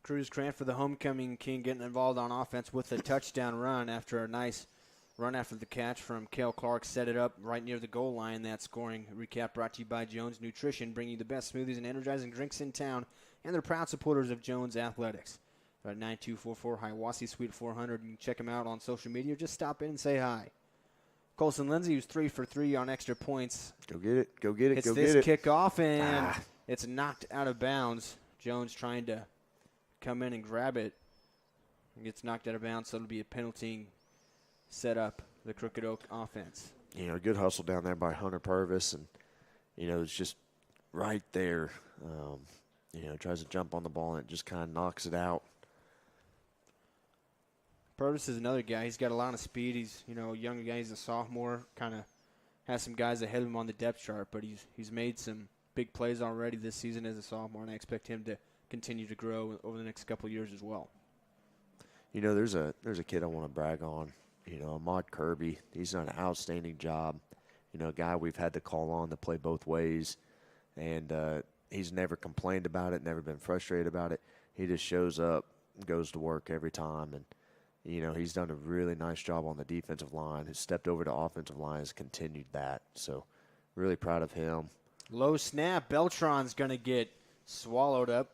Cruz Cranford, the homecoming king, getting involved on offense with a touchdown run after a nice run after the catch from Cale Clark. Set it up right near the goal line. That scoring recap brought to you by Jones Nutrition, bringing you the best smoothies and energizing drinks in town, and they're proud supporters of Jones Athletics. They're at 9244 Hiawassee Suite 400. You can check them out on social media. Just stop in and say hi. Colson Lindsey, who's 3 for 3 on extra points. Go get it. Go get it. Hits Go this get it. kickoff, and it's knocked out of bounds. Jones trying to come in and grab it. It gets knocked out of bounds, so it'll be a penalty set up the Crooked Oak offense. You know, good hustle down there by Hunter Purvis, and, you know, it's just right there. You know, tries to jump on the ball, and it just kind of knocks it out. Purvis is another guy. He's got a lot of speed. He's, you know, a younger guy. He's a sophomore. Kind of has some guys ahead of him on the depth chart, but he's made some big plays already this season as a sophomore, and I expect him to continue to grow over the next couple of years as well. You know, there's a kid I want to brag on. You know, Ahmad Kirby. He's done an outstanding job. You know, a guy we've had to call on to play both ways, and he's never complained about it, never been frustrated about it. He just shows up, goes to work every time, and, you know, he's done a really nice job on the defensive line. Has stepped over to offensive line, has continued that. So, really proud of him. Low snap. Beltran's going to get swallowed up.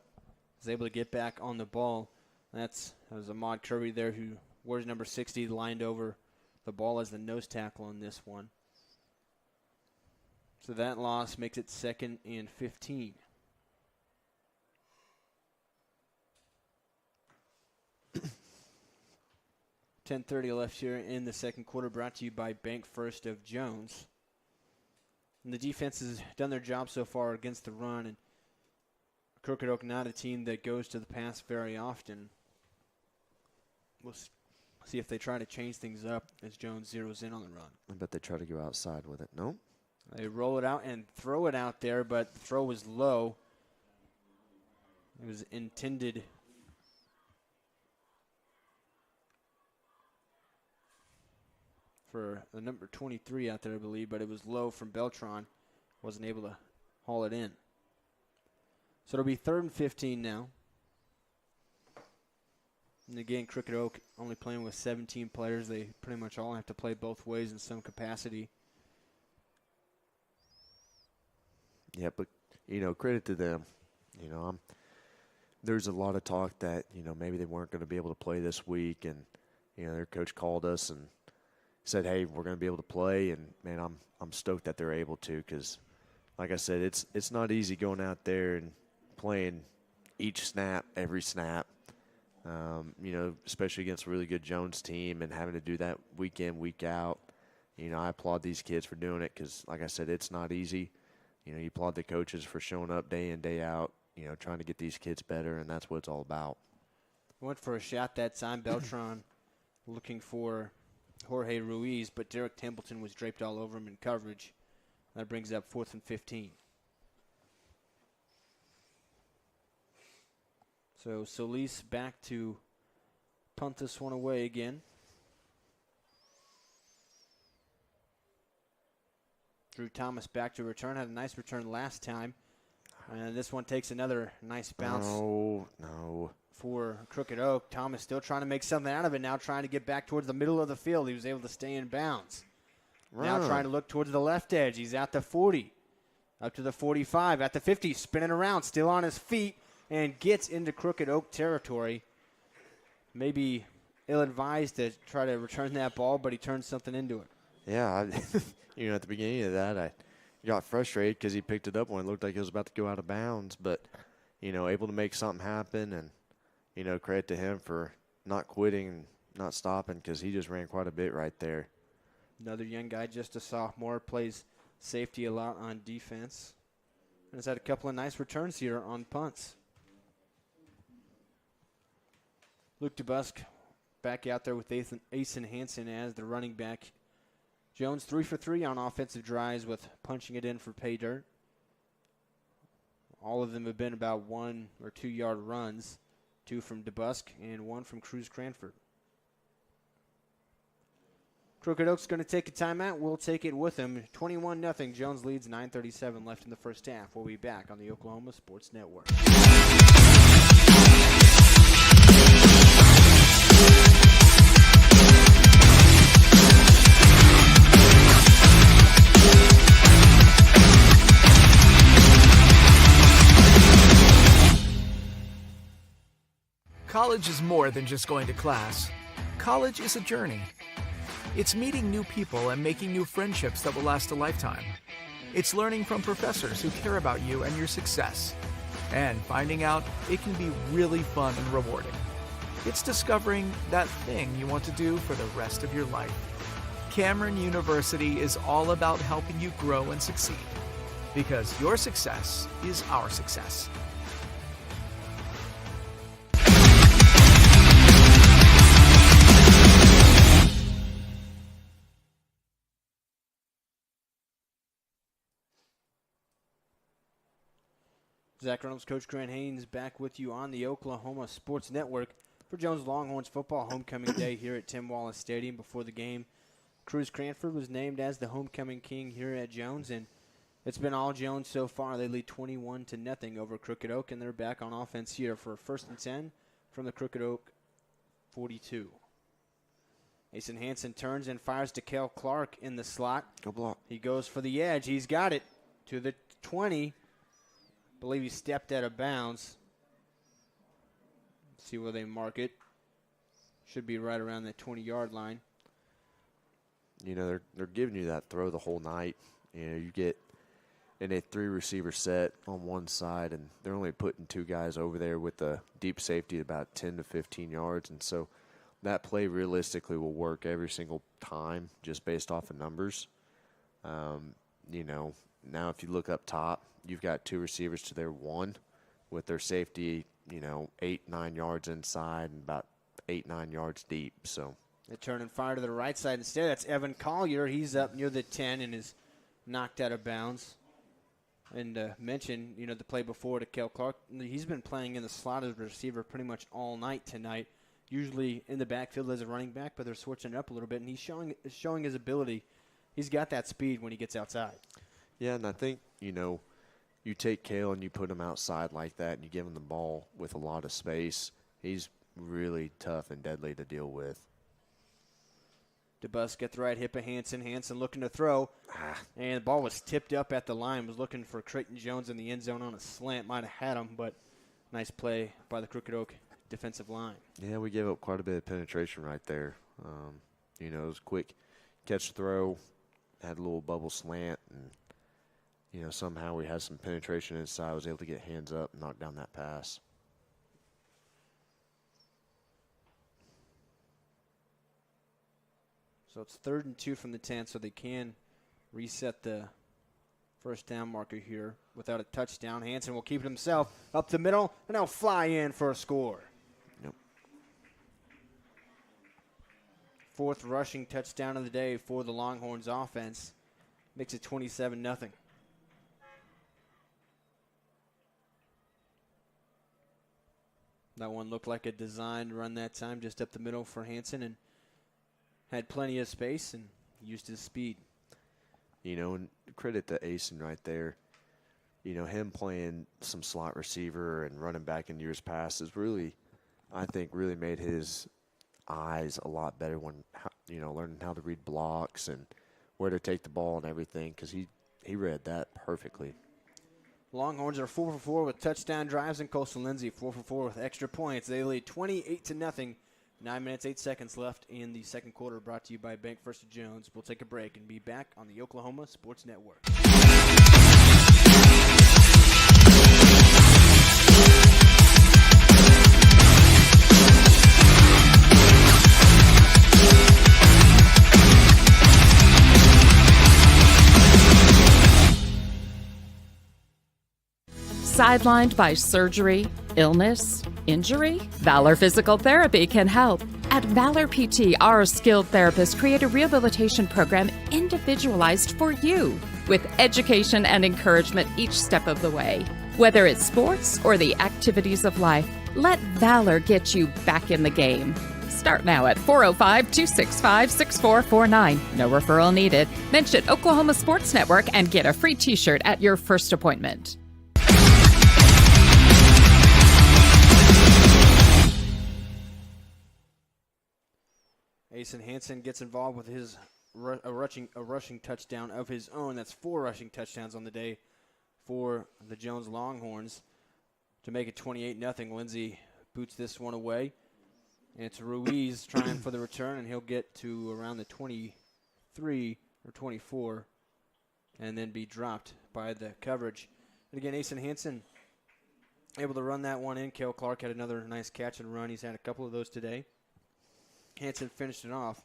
Was able to get back on the ball. That was Ahmad Kirby there, who wears number 60, lined over the ball as the nose tackle on this one. So that loss makes it 2nd and 15. .10:30 left here in the second quarter, brought to you by Bank First of Jones. And the defense has done their job so far against the run, and Crooked Oak not a team that goes to the pass very often. We'll see if they try to change things up as Jones zeroes in on the run. I bet they try to go outside with it. No? They roll it out and throw it out there, but the throw was low. It was intended for the number 23 out there, I believe, but it was low from Beltran. Wasn't able to haul it in. So it'll be 3rd and 15 now. And again, Crooked Oak only playing with 17 players. They pretty much all have to play both ways in some capacity. Yeah, but, you know, credit to them. You know, there's a lot of talk that, you know, maybe they weren't going to be able to play this week. And, you know, their coach called us and said, hey, we're going to be able to play. And, man, I'm stoked that they're able to because, like I said, it's not easy going out there and playing each snap, every snap, you know, especially against a really good Jones team and having to do that week in, week out. You know, I applaud these kids for doing it because, like I said, it's not easy. You know, you applaud the coaches for showing up day in, day out, you know, trying to get these kids better, and that's what it's all about. Went for a shot that time. Beltran looking for Jorge Ruiz, but Derek Templeton was draped all over him in coverage. That brings up 4th and 15. So Solis back to punt this one away again. Drew Thomas back to return. Had a nice return last time. And this one takes another nice bounce. No. For Crooked Oak. Thomas still trying to make something out of it now, trying to get back towards the middle of the field. He was able to stay in bounds. Now trying to look towards the left edge. He's at the 40. Up to the 45, at the 50, spinning around, still on his feet, and gets into Crooked Oak territory. Maybe ill-advised to try to return that ball, but he turned something into it. Yeah, at the beginning of that, I got frustrated because he picked it up when it looked like it was about to go out of bounds, but, able to make something happen, and, credit to him for not quitting and not stopping because he just ran quite a bit right there. Another young guy, just a sophomore, plays safety a lot on defense, and has had a couple of nice returns here on punts. Luke DeBusk back out there with Asen Hansen as the running back. Jones 3 for 3 on offensive drives with punching it in for pay dirt. All of them have been about 1 or 2 yard runs, 2 from DeBusk and 1 from Cruz Cranford. Crooked Oak's going to take a timeout. We'll take it with him. 21-0. Jones leads, 9:37 left in the first half. We'll be back on the Oklahoma Sports Network. College is more than just going to class. College is a journey. It's meeting new people and making new friendships that will last a lifetime. It's learning from professors who care about you and your success. And finding out it can be really fun and rewarding. It's discovering that thing you want to do for the rest of your life. Cameron University is all about helping you grow and succeed. Because your success is our success. Zach Reynolds, Coach Grant Haynes back with you on the Oklahoma Sports Network for Jones Longhorns football homecoming day here at Tim Wallace Stadium. Before the game, Cruz Cranford was named as the homecoming king here at Jones, and it's been all Jones so far. They lead 21-0 over Crooked Oak, and they're back on offense here for 1st and 10 from the Crooked Oak 42. Asen Hansen turns and fires to Kel Clark in the slot. Go block. He goes for the edge. He's got it to the 20. Believe he stepped out of bounds. See where they mark it. Should be right around the 20-yard line. They're giving you that throw the whole night. You get in a 3-receiver set on one side, and they're only putting 2 guys over there with the deep safety about 10 to 15 yards. And so that play realistically will work every single time just based off of numbers. Now if you look up top, you've got 2 receivers to their 1 with their safety, 8-9 yards inside and about 8-9 yards deep. So they turn and fire to the right side instead. That's Evan Collier. He's up near the 10 and is knocked out of bounds. And mention, the play before to Kel Clark. He's been playing in the slot as a receiver pretty much all night tonight. Usually in the backfield as a running back, but they're switching it up a little bit, and he's showing his ability. He's got that speed when he gets outside. Yeah, and I think, you take Kale and you put him outside like that and you give him the ball with a lot of space, he's really tough and deadly to deal with. DeBusk at the right hip of Hansen. Hansen looking to throw. And the ball was tipped up at the line. Was looking for Creighton Jones in the end zone on a slant. Might have had him, but nice play by the Crooked Oak defensive line. Yeah, we gave up quite a bit of penetration right there. It was quick catch throw, had a little bubble slant, and somehow we had some penetration inside. I was able to get hands up and knock down that pass. So it's 3rd and 2 from the 10, so they can reset the first down marker here without a touchdown. Hansen will keep it himself up the middle, and they'll fly in for a score. Yep. 4th rushing touchdown of the day for the Longhorns offense. Makes it 27-0. That one looked like a designed run that time, just up the middle for Hansen, and had plenty of space and used his speed. And credit to Asen right there. Him playing some slot receiver and running back in years past has really, I think, really made his eyes a lot better when, learning how to read blocks and where to take the ball and everything, because he read that perfectly. Longhorns are 4 for 4 with touchdown drives, and Coastal Lindsay 4 for 4 with extra points. They lead 28-0. 9 minutes, 8 seconds left in the second quarter, brought to you by Bank First of Jones. We'll take a break and be back on the Oklahoma Sports Network. Sidelined by surgery, illness, injury? Valor Physical Therapy can help. At Valor PT, our skilled therapists create a rehabilitation program individualized for you, with education and encouragement each step of the way. Whether it's sports or the activities of life, let Valor get you back in the game. Start now at 405-265-6449. No referral needed. Mention Oklahoma Sports Network and get a free t-shirt at your first appointment. Asen Hansen gets involved with his a rushing touchdown of his own. That's 4 rushing touchdowns on the day for the Jones Longhorns to make it 28-0. Lindsay boots this one away. And it's Ruiz trying for the return, and he'll get to around the 23 or 24 and then be dropped by the coverage. And again, Asen Hansen able to run that one in. Cale Clark had another nice catch and run. He's had a couple of those today. Hansen finished it off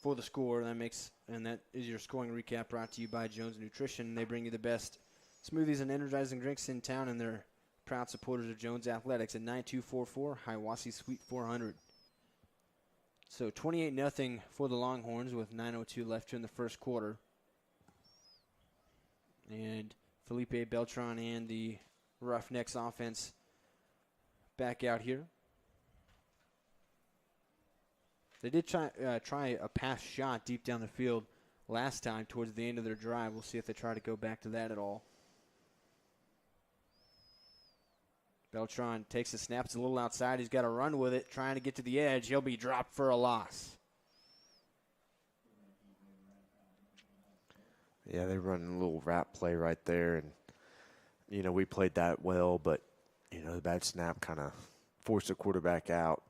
for the score. And that is your scoring recap, brought to you by Jones Nutrition. They bring you the best smoothies and energizing drinks in town, and they're proud supporters of Jones Athletics at 9244 Hiawassee Suite 400. So 28-0 for the Longhorns with 9:02 left here in the first quarter. And Felipe Beltran and the Roughnecks offense back out here. They did try a pass shot deep down the field last time towards the end of their drive. We'll see if they try to go back to that at all. Beltran takes the snap. It's a little outside. He's got to run with it, trying to get to the edge. He'll be dropped for a loss. Yeah, they run a little wrap play right there. And, we played that well, but, the bad snap kind of forced the quarterback out.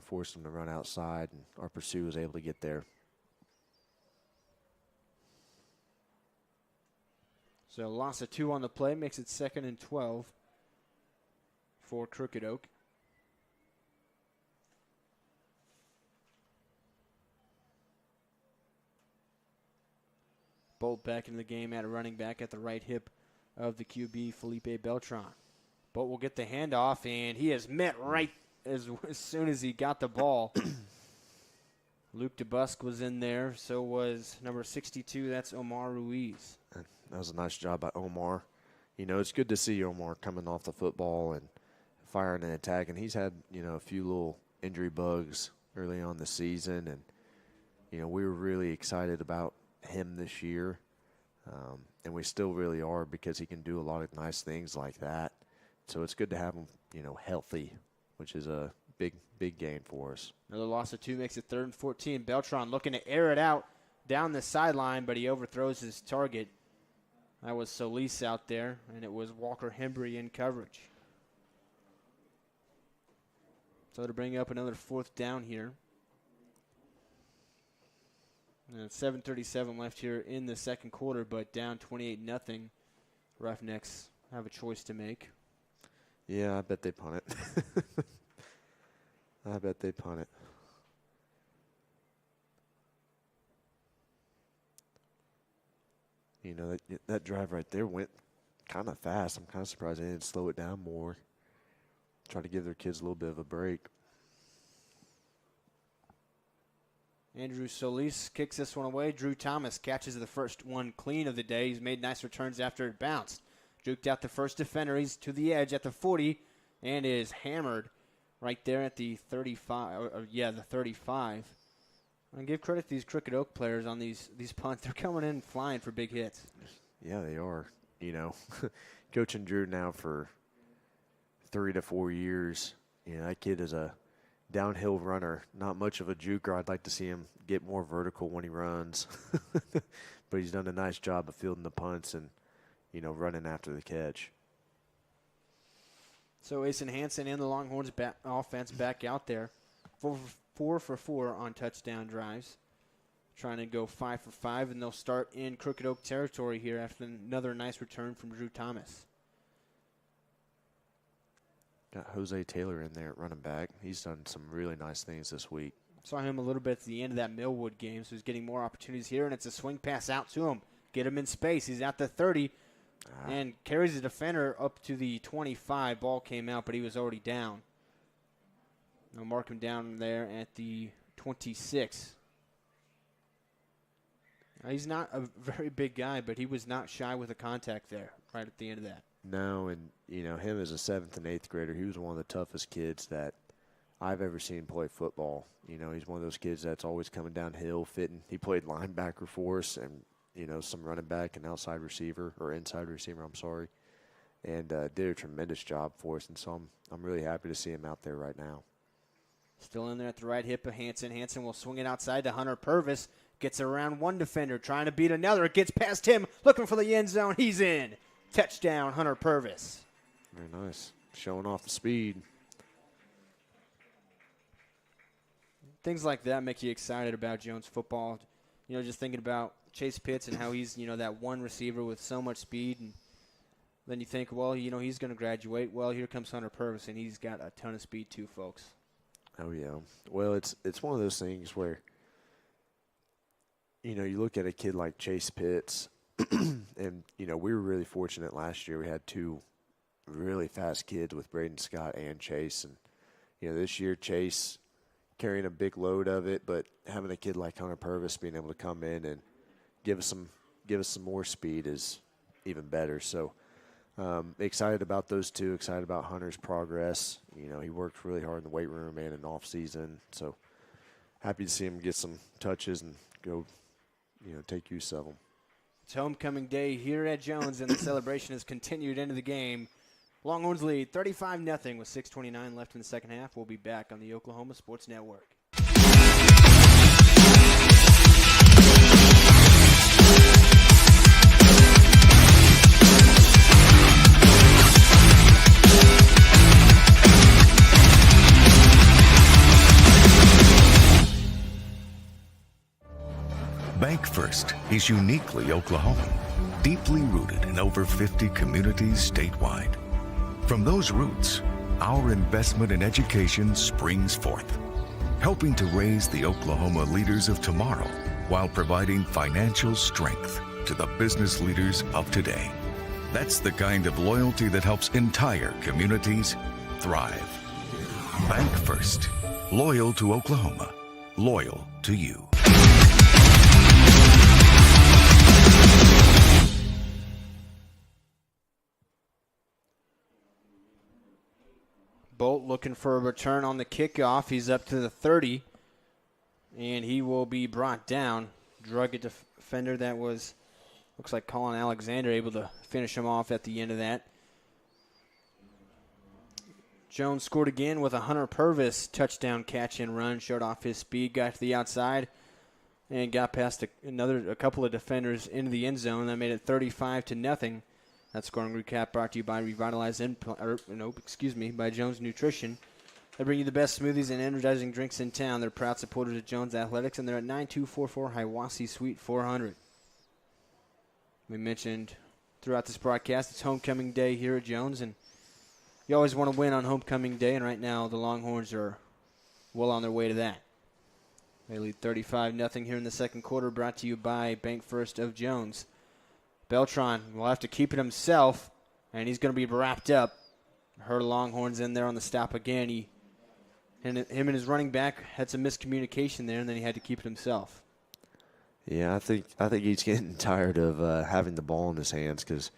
Forced them to run outside, and our pursuit was able to get there. So loss of 2 on the play makes it 2nd and 12 for Crooked Oak. Bolt back into the game at a running back at the right hip of the QB, Felipe Beltran. Bolt will get the handoff, and he is met right as soon as he got the ball. Luke DeBusk was in there. So was number 62. That's Omar Ruiz. That was a nice job by Omar. It's good to see Omar coming off the football and firing and attacking. He's had, a few little injury bugs early on the season. And, we were really excited about him this year. And we still really are, because he can do a lot of nice things like that. So it's good to have him, healthy, which is a big gain for us. Another loss of 2 makes it 3rd and 14. Beltran looking to air it out down the sideline, but he overthrows his target. That was Solis out there, and it was Walker Hembry in coverage. So to bring up another 4th down here. And 7:37 left here in the second quarter, but down 28-0. Roughnecks have a choice to make. Yeah, I bet they punt it. I bet they punt it. That drive right there went kind of fast. I'm kind of surprised they didn't slow it down more. Try to give their kids a little bit of a break. Andrew Solis kicks this one away. Drew Thomas catches the first one clean of the day. He's made nice returns after it bounced. Juked out the first defender. He's to the edge at the 40 and is hammered right there at the 35. The 35. I give credit to these Crooked Oak players on these punts. They're coming in flying for big hits. Yeah, they are. Coaching Drew now for 3 to 4 years. That kid is a downhill runner. Not much of a juker. I'd like to see him get more vertical when he runs. But he's done a nice job of fielding the punts and, running after the catch. So Asen Hansen and the Longhorns offense back out there. 4 for 4 on touchdown drives. Trying to go 5 for 5, and they'll start in Crooked Oak territory here after another nice return from Drew Thomas. Got Jose Taylor in there at running back. He's done some really nice things this week. Saw him a little bit at the end of that Millwood game, so he's getting more opportunities here, and it's a swing pass out to him. Get him in space. He's at the 30 and carries the defender up to the 25. Ball came out, but he was already down. I'll mark him down there at the 26. He's not a very big guy, but he was not shy with the contact there right at the end of that. No, and, him as a 7th and 8th grader, he was one of the toughest kids that I've ever seen play football. He's one of those kids that's always coming downhill, fitting. He played linebacker for us and, some running back and outside receiver, or inside receiver, and did a tremendous job for us. And so I'm really happy to see him out there right now. Still in there at the right hip of Hansen. Hansen will swing it outside to Hunter Purvis. Gets around one defender, trying to beat another. Gets past him, looking for the end zone. He's in. Touchdown, Hunter Purvis. Very nice. Showing off the speed. Things like that make you excited about Jones football. Just thinking about Chase Pitts and how he's, that one receiver with so much speed. And then you think, well, he's going to graduate. Well, here comes Hunter Purvis, and he's got a ton of speed too, folks. Oh, yeah. Well, it's one of those things where, you look at a kid like Chase Pitts, and, we were really fortunate last year. We had 2 really fast kids with Braden Scott and Chase. And, this year Chase carrying a big load of it, but having a kid like Hunter Purvis being able to come in and give us some more speed is even better. So excited about those 2, excited about Hunter's progress. He worked really hard in the weight room and in off season. So happy to see him get some touches and go, take use of them. It's homecoming day here at Jones, and the celebration has continued into the game. Longhorns lead 35-0 with 6:29 left in the second half. We'll be back on the Oklahoma Sports Network. Bank First is uniquely Oklahoman, deeply rooted in over 50 communities statewide. From those roots, our investment in education springs forth, helping to raise the Oklahoma leaders of tomorrow while providing financial strength to the business leaders of today. That's the kind of loyalty that helps entire communities thrive. Bank First, loyal to Oklahoma, loyal to you. Bolt looking for a return on the kickoff. He's up to the 30, and he will be brought down. Drug a defender that was, looks like Colin Alexander, able to finish him off at the end of that. Jones scored again with a Hunter Purvis touchdown catch and run. Showed off his speed, got to the outside, and got past a couple of defenders into the end zone. That made it 35-0. That scoring recap brought to you by by Jones Nutrition. They bring you the best smoothies and energizing drinks in town. They're proud supporters of Jones Athletics, and they're at 9244 Hiwassee Suite 400. We mentioned throughout this broadcast it's homecoming day here at Jones, and you always want to win on homecoming day, and right now the Longhorns are well on their way to that. They lead 35-0 here in the second quarter, brought to you by Bank First of Jones. Beltran will have to keep it himself, and he's going to be wrapped up. Heard Longhorns in there on the stop again. Him and his running back had some miscommunication there, and then he had to keep it himself. Yeah, I think he's getting tired of having the ball in his hands because,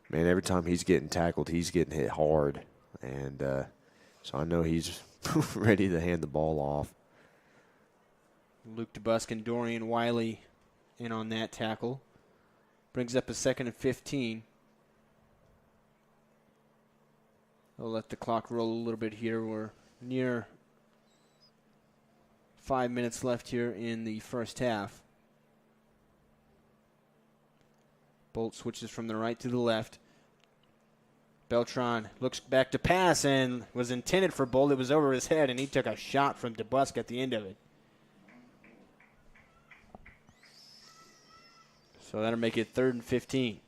man, every time he's getting tackled, he's getting hit hard. And so I know he's ready to hand the ball off. Luke DeBusk and Dorian Wiley in on that tackle. Brings up a 2nd and 15. I'll let the clock roll a little bit here. We're near 5 minutes left here in the first half. Bolt switches from the right to the left. Beltran looks back to pass and was intended for Bolt. It was over his head, and he took a shot from DeBusk at the end of it. So that'll make it 3rd and 15.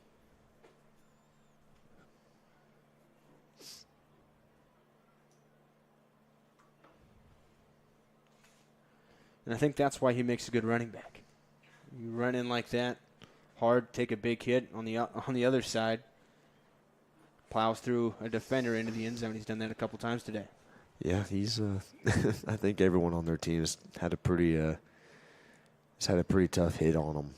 And I think that's why he makes a good running back. You run in like that, hard, take a big hit on the other side, plows through a defender into the end zone. He's done that a couple times today. Yeah, he's. I think everyone on their team has had a pretty tough hit on him.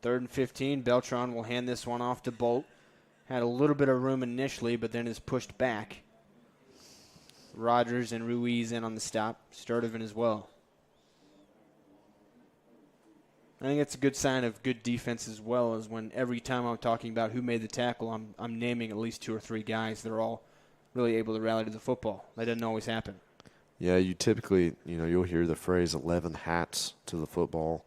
3rd and 15. Beltran will hand this one off to Bolt. Had a little bit of room initially, but then is pushed back. Rogers and Ruiz in on the stop. Sturdivant as well. I think it's a good sign of good defense as well, as when every time I'm talking about who made the tackle, I'm naming at least 2 or 3 guys that are all really able to rally to the football. That doesn't always happen. Yeah, you typically, you'll hear the phrase 11 hats to the football.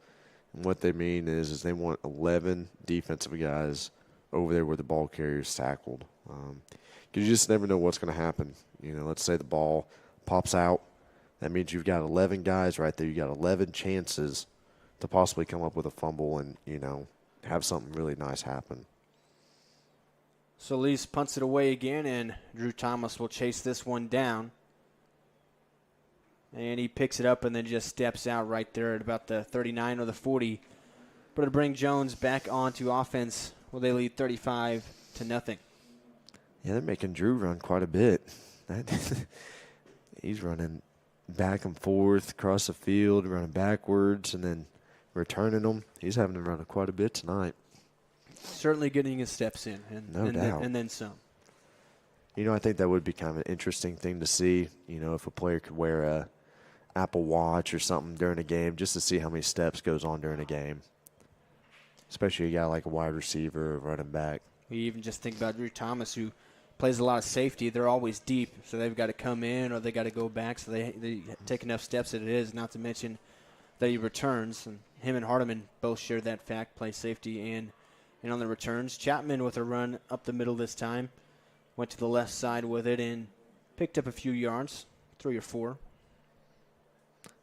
And what they mean is they want 11 defensive guys over there where the ball carrier's tackled. Because you just never know what's going to happen. Let's say the ball pops out. That means you've got 11 guys right there. You got 11 chances to possibly come up with a fumble and, have something really nice happen. Solis punts it away again, and Drew Thomas will chase this one down. And he picks it up and then just steps out right there at about the 39 or the 40. But to bring Jones back onto offense, well, they lead 35-0. Yeah, they're making Drew run quite a bit. He's running back and forth across the field, running backwards, and then returning them. He's having to run quite a bit tonight. Certainly getting his steps in, No doubt. And then some. I think that would be kind of an interesting thing to see, if a player could wear a Apple Watch or something during a game just to see how many steps goes on during a game, especially a guy like a wide receiver or running back. We even just think about Drew Thomas, who plays a lot of safety. They're always deep, so they've got to come in or they got to go back, so they take enough steps that it is, not to mention that he returns. And him and Hardiman both share that fact, play safety and on the returns. Chapman with a run up the middle this time. Went to the left side with it and picked up a few yards, 3 or 4.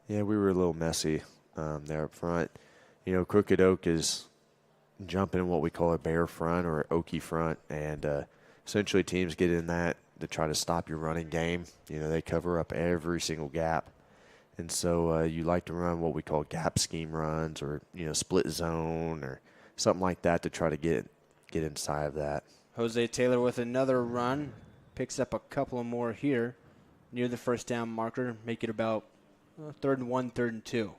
Yeah, we were a little messy there up front. Crooked Oak is jumping in what we call a bear front or an oaky front, and essentially teams get in that to try to stop your running game. They cover up every single gap. And so you like to run what we call gap scheme runs or, split zone or something like that to try to get inside of that. Jose Taylor with another run. Picks up a couple of more here near the first down marker. Make it about 3rd and 1, 3rd and 2.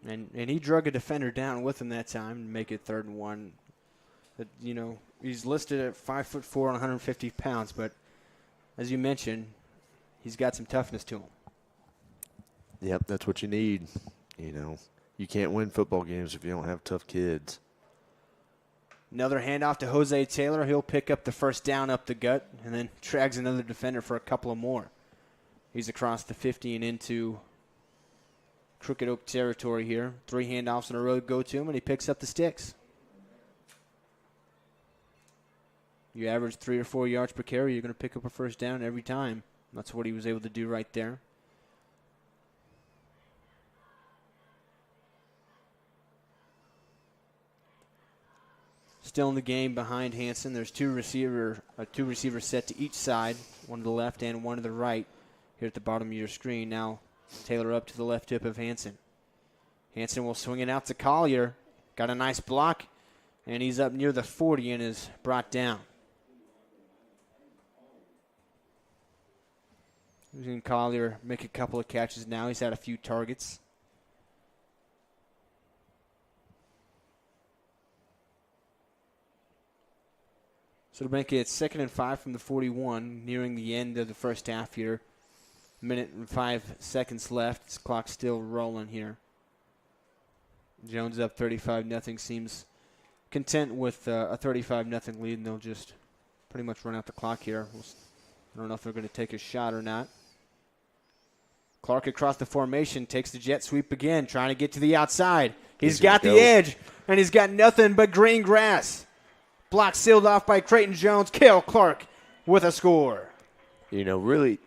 And he drug a defender down with him that time to make it 3rd and 1. But, he's listed at 5'4" and 150 pounds, but as you mentioned, he's got some toughness to him. Yep, that's what you need. You can't win football games if you don't have tough kids. Another handoff to Jose Taylor. He'll pick up the first down up the gut and then drags another defender for a couple of more. He's across the 50 and into Crooked Oak territory here. 3 handoffs in a row go to him, and he picks up the sticks. You average 3 or 4 yards per carry, you're going to pick up a first down every time. That's what he was able to do right there. Still in the game behind Hansen. There's two receivers set to each side, one to the left and one to the right here at the bottom of your screen. Now Taylor up to the left hip of Hansen. Hansen will swing it out to Collier. Got a nice block, and he's up near the 40 and is brought down. We've seen Collier make a couple of catches now. He's had a few targets. So to make it 2nd and 5 from the 41, nearing the end of the first half here. 1 minute and 5 seconds left. This clock's still rolling here. Jones up 35-0. Seems content with a 35-0 lead, and they'll just pretty much run out the clock here. I don't know if they're going to take a shot or not. Clark across the formation, takes the jet sweep again, trying to get to the outside. He's gonna got the go. edge, and he's got nothing but green grass. Block sealed off by Creighton Jones. Cale Clark with a score. You know, really,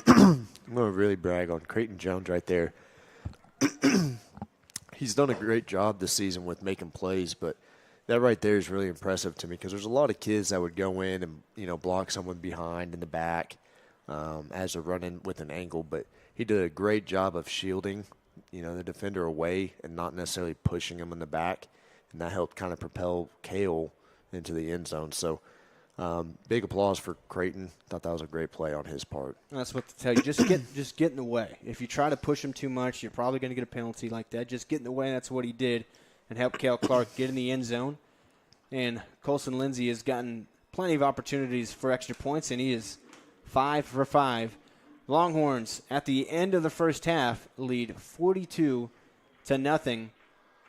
I'm going to really brag on Creighton Jones right there. He's done a great job this season with making plays, but that right there is really impressive to me because there's a lot of kids that would go in and, you know, block someone behind in the back as they're running with an angle. But he did a great job of shielding, you know, the defender away and not necessarily pushing him in the back. And that helped kind of propel Cale into the end zone. So big applause for Creighton. Thought that was a great play on his part. That's what to tell you. Just get in the way. If you try to push him too much, you're probably going to get a penalty like that. Just get in the way. That's what he did, and helped Cale Clark get in the end zone. And Colson Lindsay has gotten plenty of opportunities for extra points, and he is 5 for 5. Longhorns at the end of the first half lead 42-0.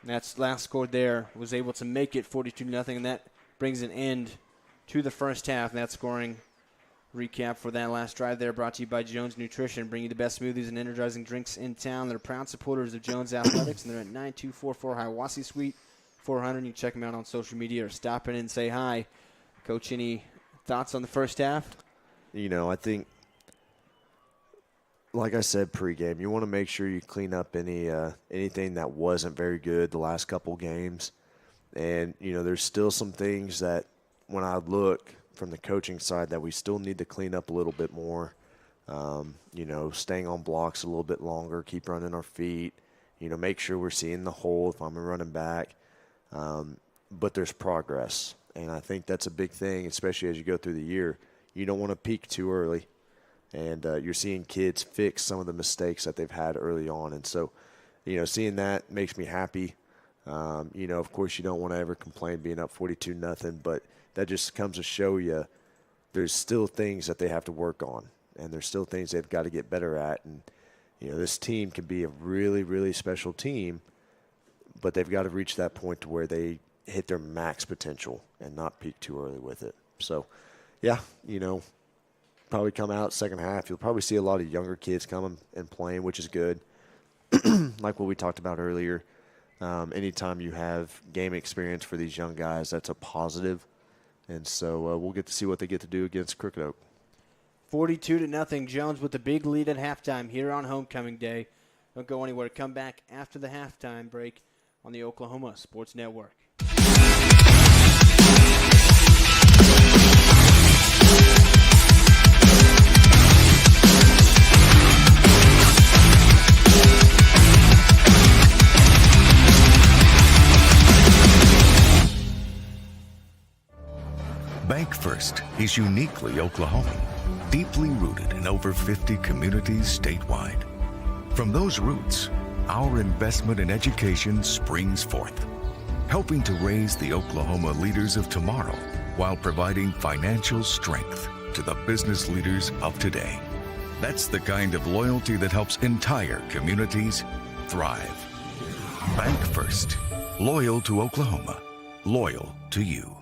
That's last score there. Was able to make it 42-0, and that brings an end to the first half. And that scoring recap for that last drive there brought to you by Jones Nutrition, bringing you the best smoothies and energizing drinks in town. They're proud supporters of Jones Athletics, and they're at 9244 Hiawassee Suite 400. You can check them out on social media or stop in and say hi. Coach, any thoughts on the first half? You know, I think, like I said pregame, you want to make sure you clean up anything that wasn't very good the last couple games. And, you know, there's still some things that when I look from the coaching side that we still need to clean up a little bit more. You know, staying on blocks a little bit longer, keep running our feet, you know, make sure we're seeing the hole if I'm a running back. But there's progress. And I think that's a big thing, especially as you go through the year. You don't want to peak too early. And you're seeing kids fix some of the mistakes that they've had early on. And so, you know, seeing that makes me happy. You know, of course, you don't want to ever complain being up 42-0, but that just comes to show you there's still things that they have to work on, and there's still things they've got to get better at. And, you know, this team can be a really, really special team, but they've got to reach that point to where they hit their max potential and not peak too early with it. So, yeah, you know, probably come out second half. You'll probably see a lot of younger kids coming and playing, which is good. Like what we talked about earlier. Anytime you have game experience for these young guys, that's a positive. And so we'll get to see what they get to do against Crooked Oak. 42-0. Jones with the big lead at halftime here on Homecoming Day. Don't go anywhere. Come back after the halftime break on the Oklahoma Sports Network. Bank First is uniquely Oklahoman, deeply rooted in over 50 communities statewide. From those roots, our investment in education springs forth, helping to raise the Oklahoma leaders of tomorrow while providing financial strength to the business leaders of today. That's the kind of loyalty that helps entire communities thrive. Bank First, loyal to Oklahoma, loyal to you.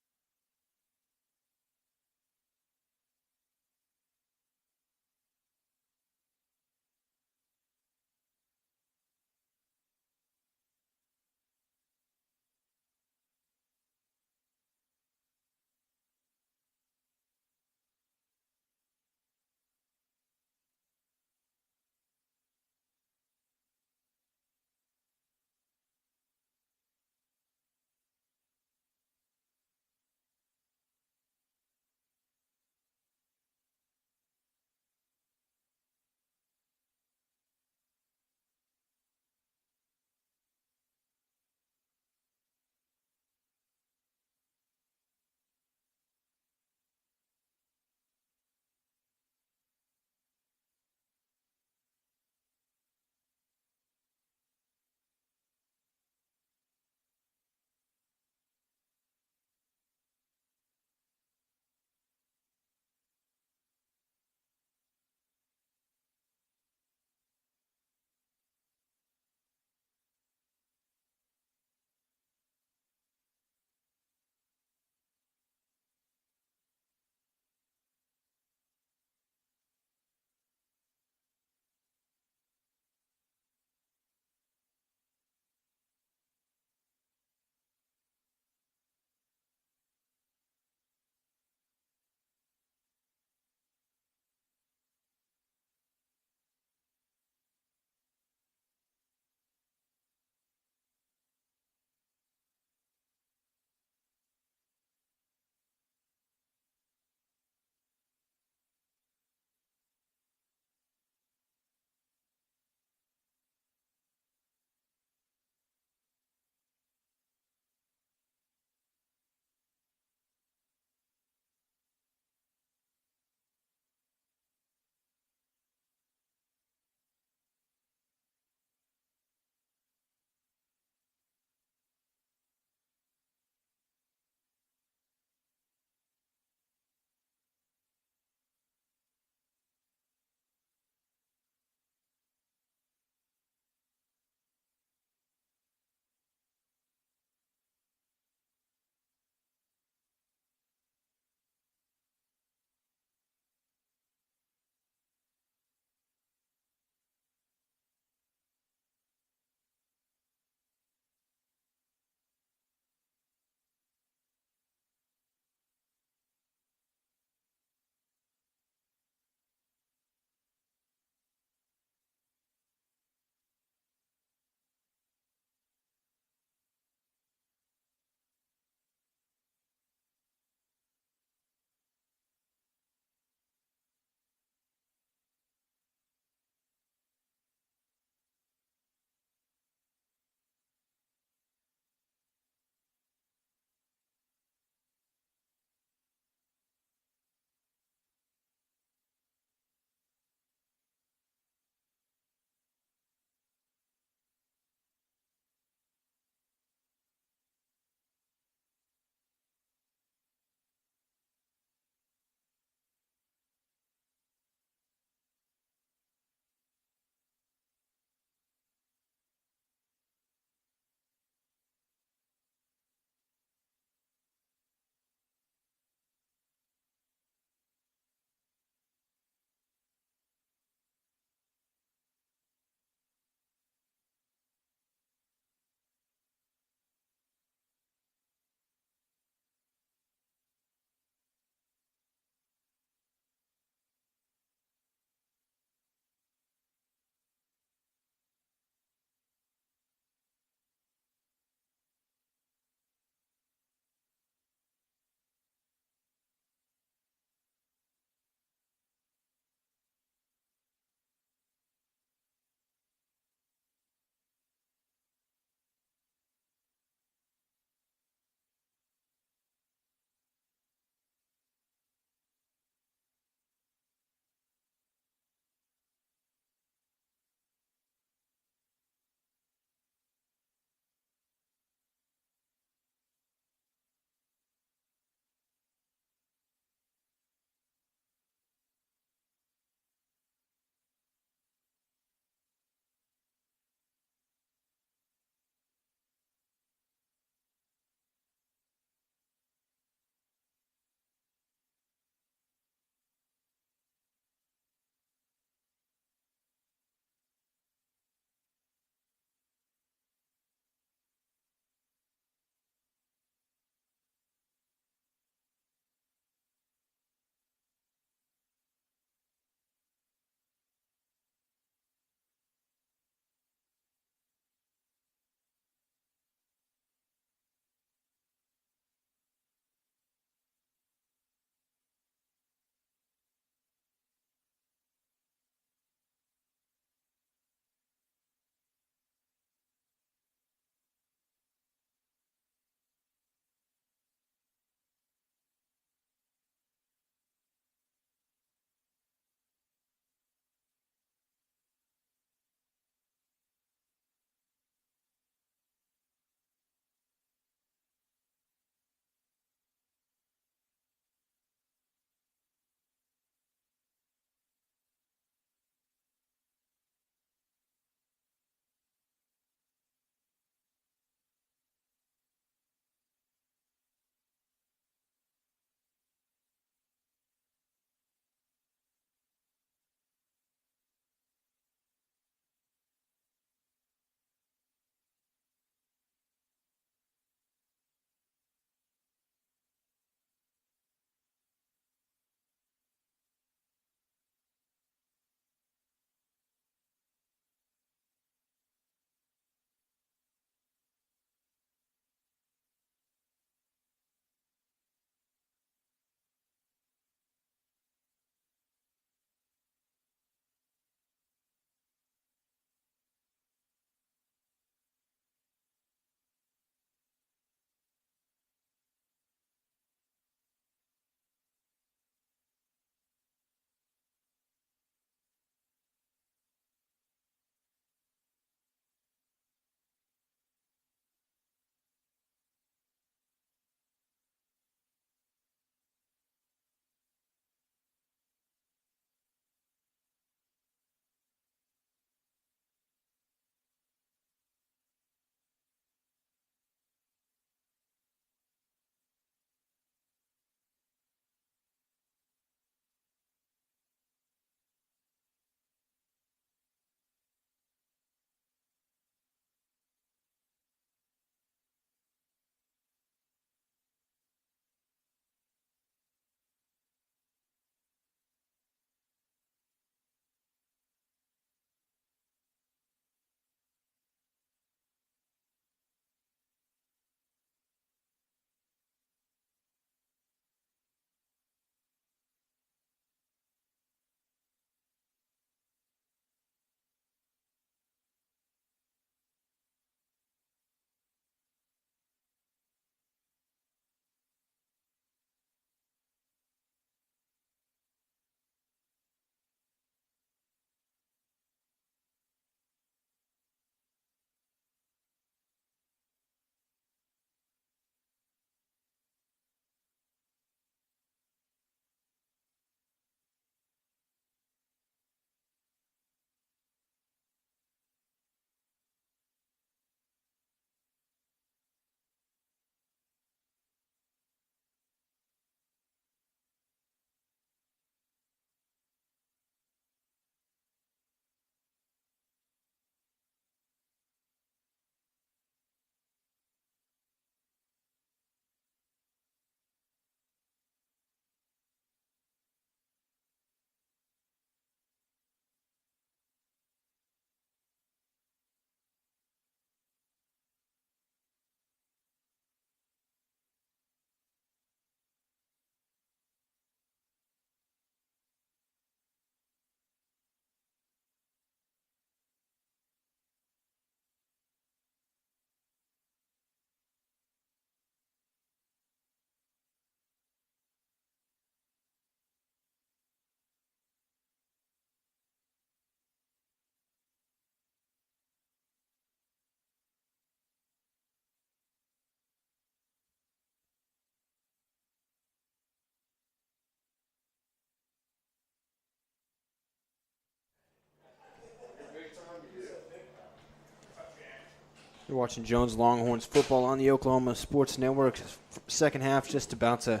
You're watching Jones Longhorns football on the Oklahoma Sports Network. Second half just about to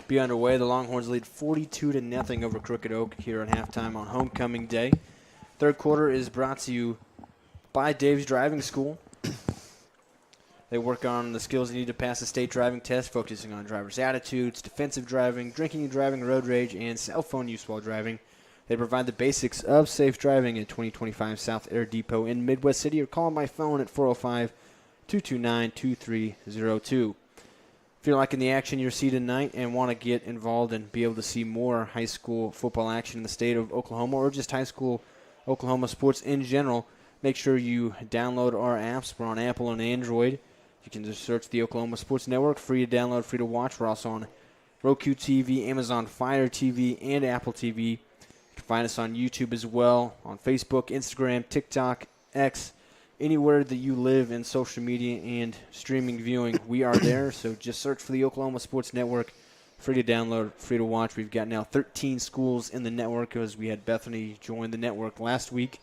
be underway. The Longhorns lead 42-0 over Crooked Oak here at halftime on homecoming day. Third quarter is brought to you by Dave's Driving School. They work on the skills you need to pass the state driving test, focusing on driver's attitudes, defensive driving, drinking and driving, road rage, and cell phone use while driving. They provide the basics of safe driving at 2025 South Air Depot in Midwest City, or call my phone at 405-229-2302. If you're liking the action you see tonight and want to get involved and be able to see more high school football action in the state of Oklahoma, or just high school Oklahoma sports in general, make sure you download our apps. We're on Apple and Android. You can just search the Oklahoma Sports Network, free to download, free to watch. We're also on Roku TV, Amazon Fire TV, and Apple TV. You can find us on YouTube as well, on Facebook, Instagram, TikTok, X, anywhere that you live in social media and streaming viewing, we are there. So just search for the Oklahoma Sports Network, free to download, free to watch. We've got now 13 schools in the network as we had Bethany join the network last week.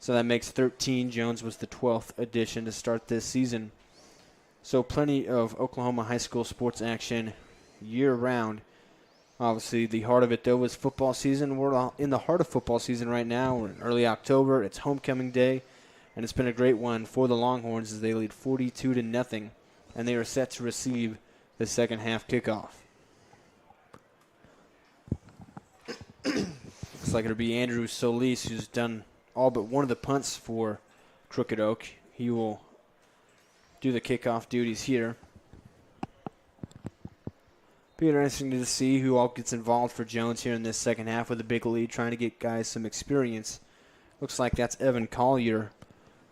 So that makes 13. Jones was the 12th edition to start this season. So plenty of Oklahoma high school sports action year-round. Obviously, the heart of it, though, is football season. We're in the heart of football season right now. We're in early October. It's homecoming day, and it's been a great one for the Longhorns as they lead 42-0, and they are set to receive the second half kickoff. Looks like it'll be Andrew Solis, who's done all but one of the punts for Crooked Oak. He will do the kickoff duties here. Be interesting to see who all gets involved for Jones here in this second half with a big lead, trying to get guys some experience. Looks like that's Evan Collier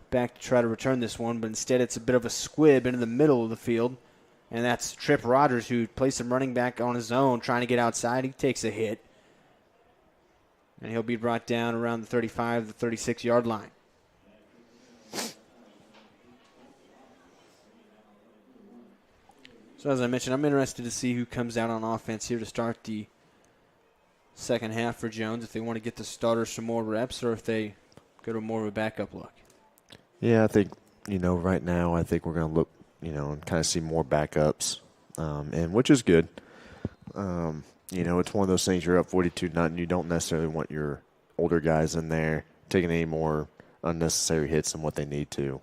back to try to return this one, but instead it's a bit of a squib into the middle of the field, and that's Tripp Rogers, who plays some running back on his own, trying to get outside. He takes a hit, and he'll be brought down around the 35 to 36-yard line. So as I mentioned, I'm interested to see who comes out on offense here to start the second half for Jones, if they want to get the starters some more reps or if they go to more of a backup look. Yeah, I think, right now I think we're going to look, and kind of see more backups, and which is good. It's one of those things, you're up 42-0, you don't necessarily want your older guys in there taking any more unnecessary hits than what they need to.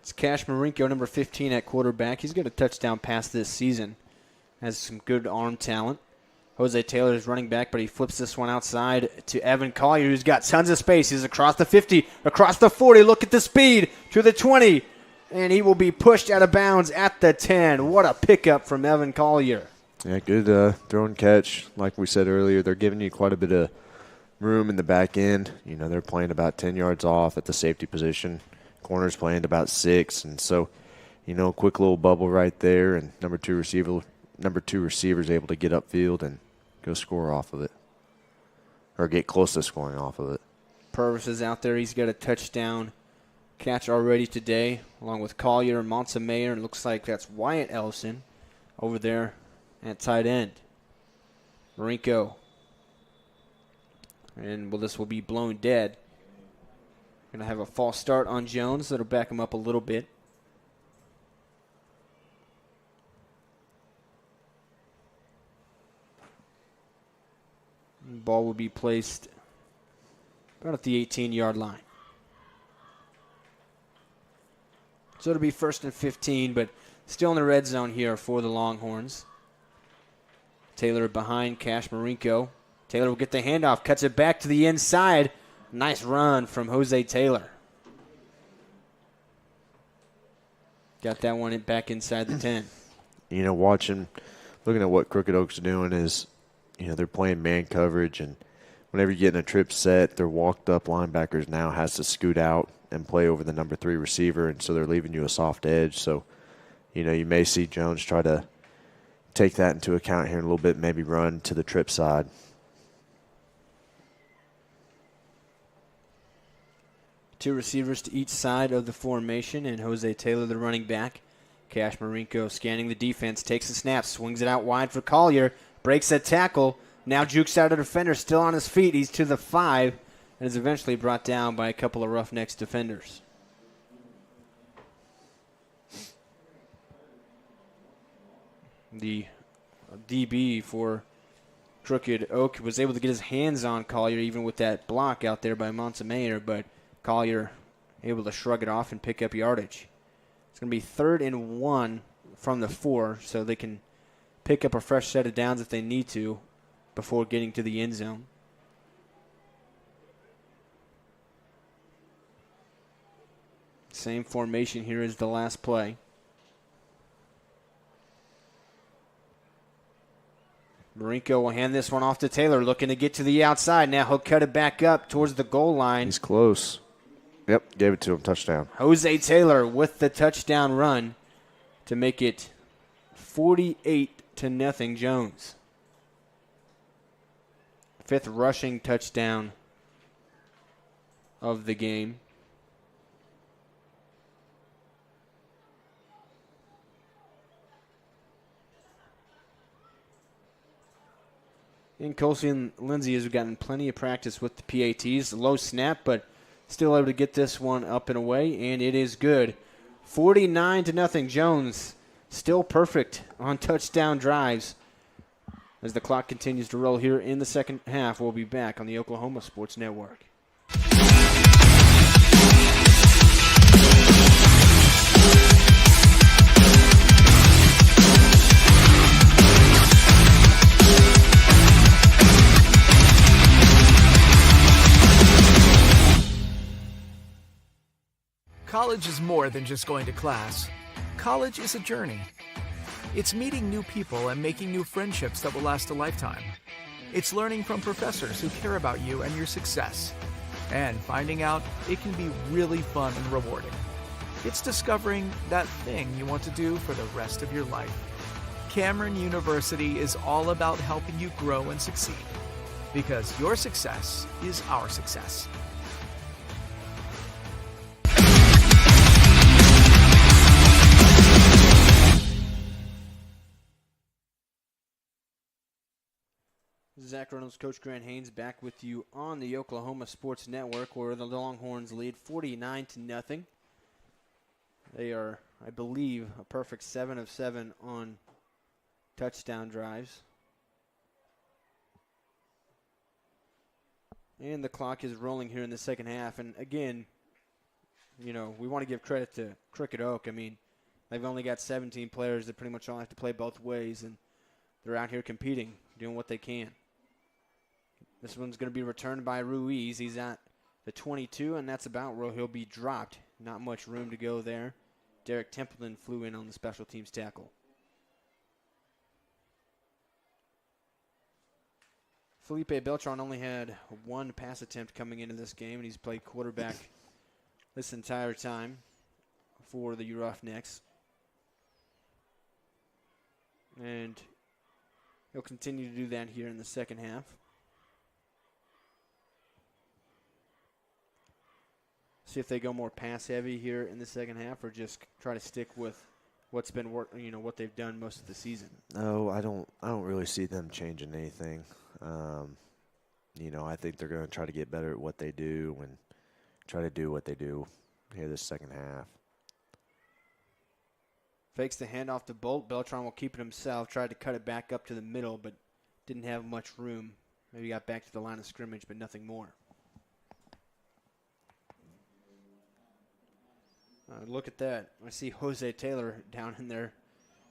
It's Cash Marinko, number 15 at quarterback. He's got a touchdown pass this season. Has some good arm talent. Jose Taylor is running back, but he flips this one outside to Evan Collier, who's got tons of space. He's across the 50, across the 40. Look at the speed to the 20. And he will be pushed out of bounds at the 10. What a pickup from Evan Collier. Yeah, good throw and catch. Like we said earlier, they're giving you quite a bit of room in the back end. They're playing about 10 yards off at the safety position. Corner's playing about 6, and so, quick little bubble right there, and number two receiver's able to get upfield and go score off of it, or get close to scoring off of it. Purvis is out there. He's got a touchdown catch already today, along with Collier and Montemayor, and it looks like that's Wyatt Ellison over there at tight end. Marinko. And this will be blown dead. Going to have a false start on Jones. That'll back him up a little bit. Ball will be placed about at the 18-yard line. So it'll be 1st and 15, but still in the red zone here for the Longhorns. Taylor behind Cash Marinko. Taylor will get the handoff, cuts it back to the inside. Nice run from Jose Taylor. Got that one back inside the 10. Looking at what Crooked Oak's doing is, they're playing man coverage, and whenever you get in a trip set, their walked-up linebackers now has to scoot out and play over the number 3 receiver, and so they're leaving you a soft edge. So, you may see Jones try to take that into account here in a little bit, maybe run to the trip side. Two receivers to each side of the formation, and Jose Taylor, the running back. Cash Marinko scanning the defense, takes the snap, swings it out wide for Collier, breaks a tackle, now jukes out a defender, still on his feet. He's to the 5, and is eventually brought down by a couple of Roughnecks defenders. the DB for Crooked Oak, was able to get his hands on Collier even with that block out there by Montemayor, but Collier able to shrug it off and pick up yardage. It's going to be 3rd and 1 from the 4, so they can pick up a fresh set of downs if they need to before getting to the end zone. Same formation here as the last play. Marinko will hand this one off to Taylor, looking to get to the outside. Now he'll cut it back up towards the goal line. He's close. Yep, gave it to him. Touchdown. Jose Taylor with the touchdown run to make it 48-0 Jones. 5th rushing touchdown of the game. And Kelsey and Lindsay has gotten plenty of practice with the PATs. Low snap, but still able to get this one up and away, and it is good. 49-0 Jones. Still perfect on touchdown drives. As the clock continues to roll here in the second half, we'll be back on the Oklahoma Sports Network. College is more than just going to class. College is a journey. It's meeting new people and making new friendships that will last a lifetime. It's learning from professors who care about you and your success. And finding out it can be really fun and rewarding. It's discovering that thing you want to do for the rest of your life. Cameron University is all about helping you grow and succeed. Because your success is our success. Zach Reynolds, Coach Grant Haynes back with you on the Oklahoma Sports Network, where the Longhorns lead 49-0. They are, I believe, a perfect 7 of 7 on touchdown drives. And the clock is rolling here in the second half. And again, you know, we want to give credit to Crooked Oak. I mean, they've only got 17 players that pretty much all have to play both ways, and they're out here competing, doing what they can. This one's going to be returned by Ruiz. He's at the 22, and that's about where he'll be dropped. Not much room to go there. Derek Templeton flew in on the special teams tackle. Felipe Beltran only had one pass attempt coming into this game, and he's played quarterback this entire time for the Roughnecks. And he'll continue to do that here in the second half. See if they go more pass heavy here in the second half, or just try to stick with what's been what they've done most of the season. No, I don't really see them changing anything. I think they're going to try to get better at what they do and try to do what they do here this second half. Fakes the handoff to Bolt. Beltran will keep it himself. Tried to cut it back up to the middle, but didn't have much room. Maybe got back to the line of scrimmage, but nothing more. Look at that. I see Jose Taylor down in there.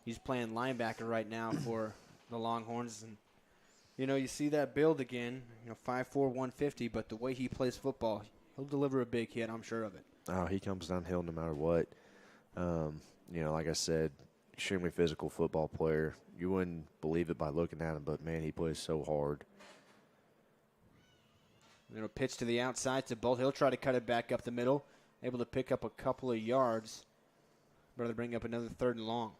He's playing linebacker right now for the Longhorns. And, you see that build again, 5'4", 150, but the way he plays football, he'll deliver a big hit, I'm sure of it. Oh, he comes downhill no matter what. Like I said, extremely physical football player. You wouldn't believe it by looking at him, but, man, he plays so hard. Pitch to the outside to Bolt. He'll try to cut it back up the middle. Able to pick up a couple of yards. Better bring up another 3rd and long.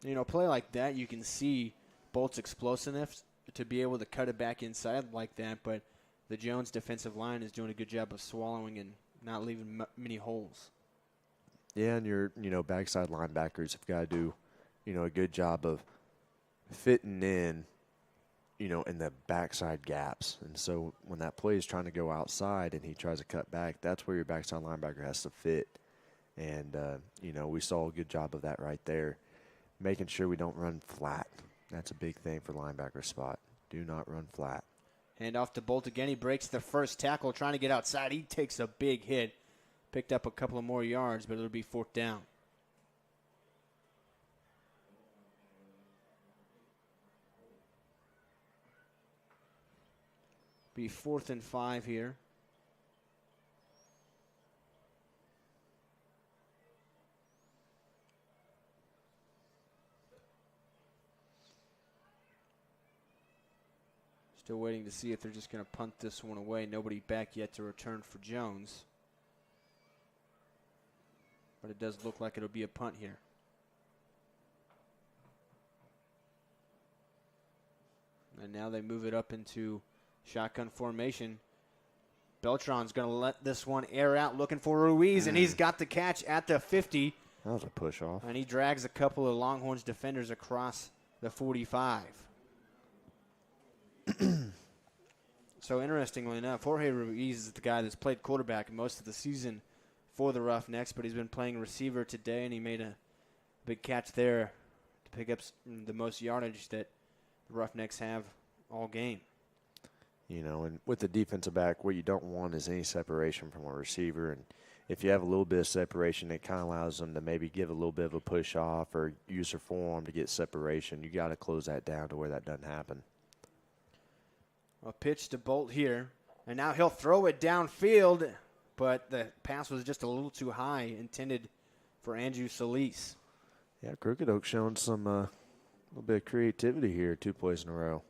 Play like that, you can see Bolt's explosiveness to be able to cut it back inside like that, but the Jones defensive line is doing a good job of swallowing and not leaving many holes. Yeah, and your, backside linebackers have got to do, a good job of fitting in, in the backside gaps. And so when that play is trying to go outside and he tries to cut back, that's where your backside linebacker has to fit And, we saw a good job of that right there, making sure we don't run flat. That's a big thing for linebacker spot. Do not run flat. Hand off to Bolt again. He breaks the first tackle, trying to get outside. He takes a big hit. Picked up a couple of more yards, but it'll be 4th down. Be 4th and 5 here. Still waiting to see if they're just going to punt this one away. Nobody back yet to return for Jones. But it does look like it'll be a punt here. And now they move it up into shotgun formation. Beltran's going to let this one air out, looking for Ruiz, and he's got the catch at the 50. That was a push off. And he drags a couple of Longhorns defenders across the 45. So interestingly enough, Jorge Ruiz is the guy that's played quarterback most of the season for the Roughnecks, but he's been playing receiver today, and he made a big catch there to pick up the most yardage that the Roughnecks have all game. And with the defensive back, what you don't want is any separation from a receiver. And if you have a little bit of separation, it kind of allows them to maybe give a little bit of a push off or use their forearm to get separation. You got to close that down to where that doesn't happen. A pitch to Bolt here, and now he'll throw it downfield, but the pass was just a little too high, intended for Andrew Solis. Yeah, Crooked Oak showing some little bit of creativity here 2 plays in a row.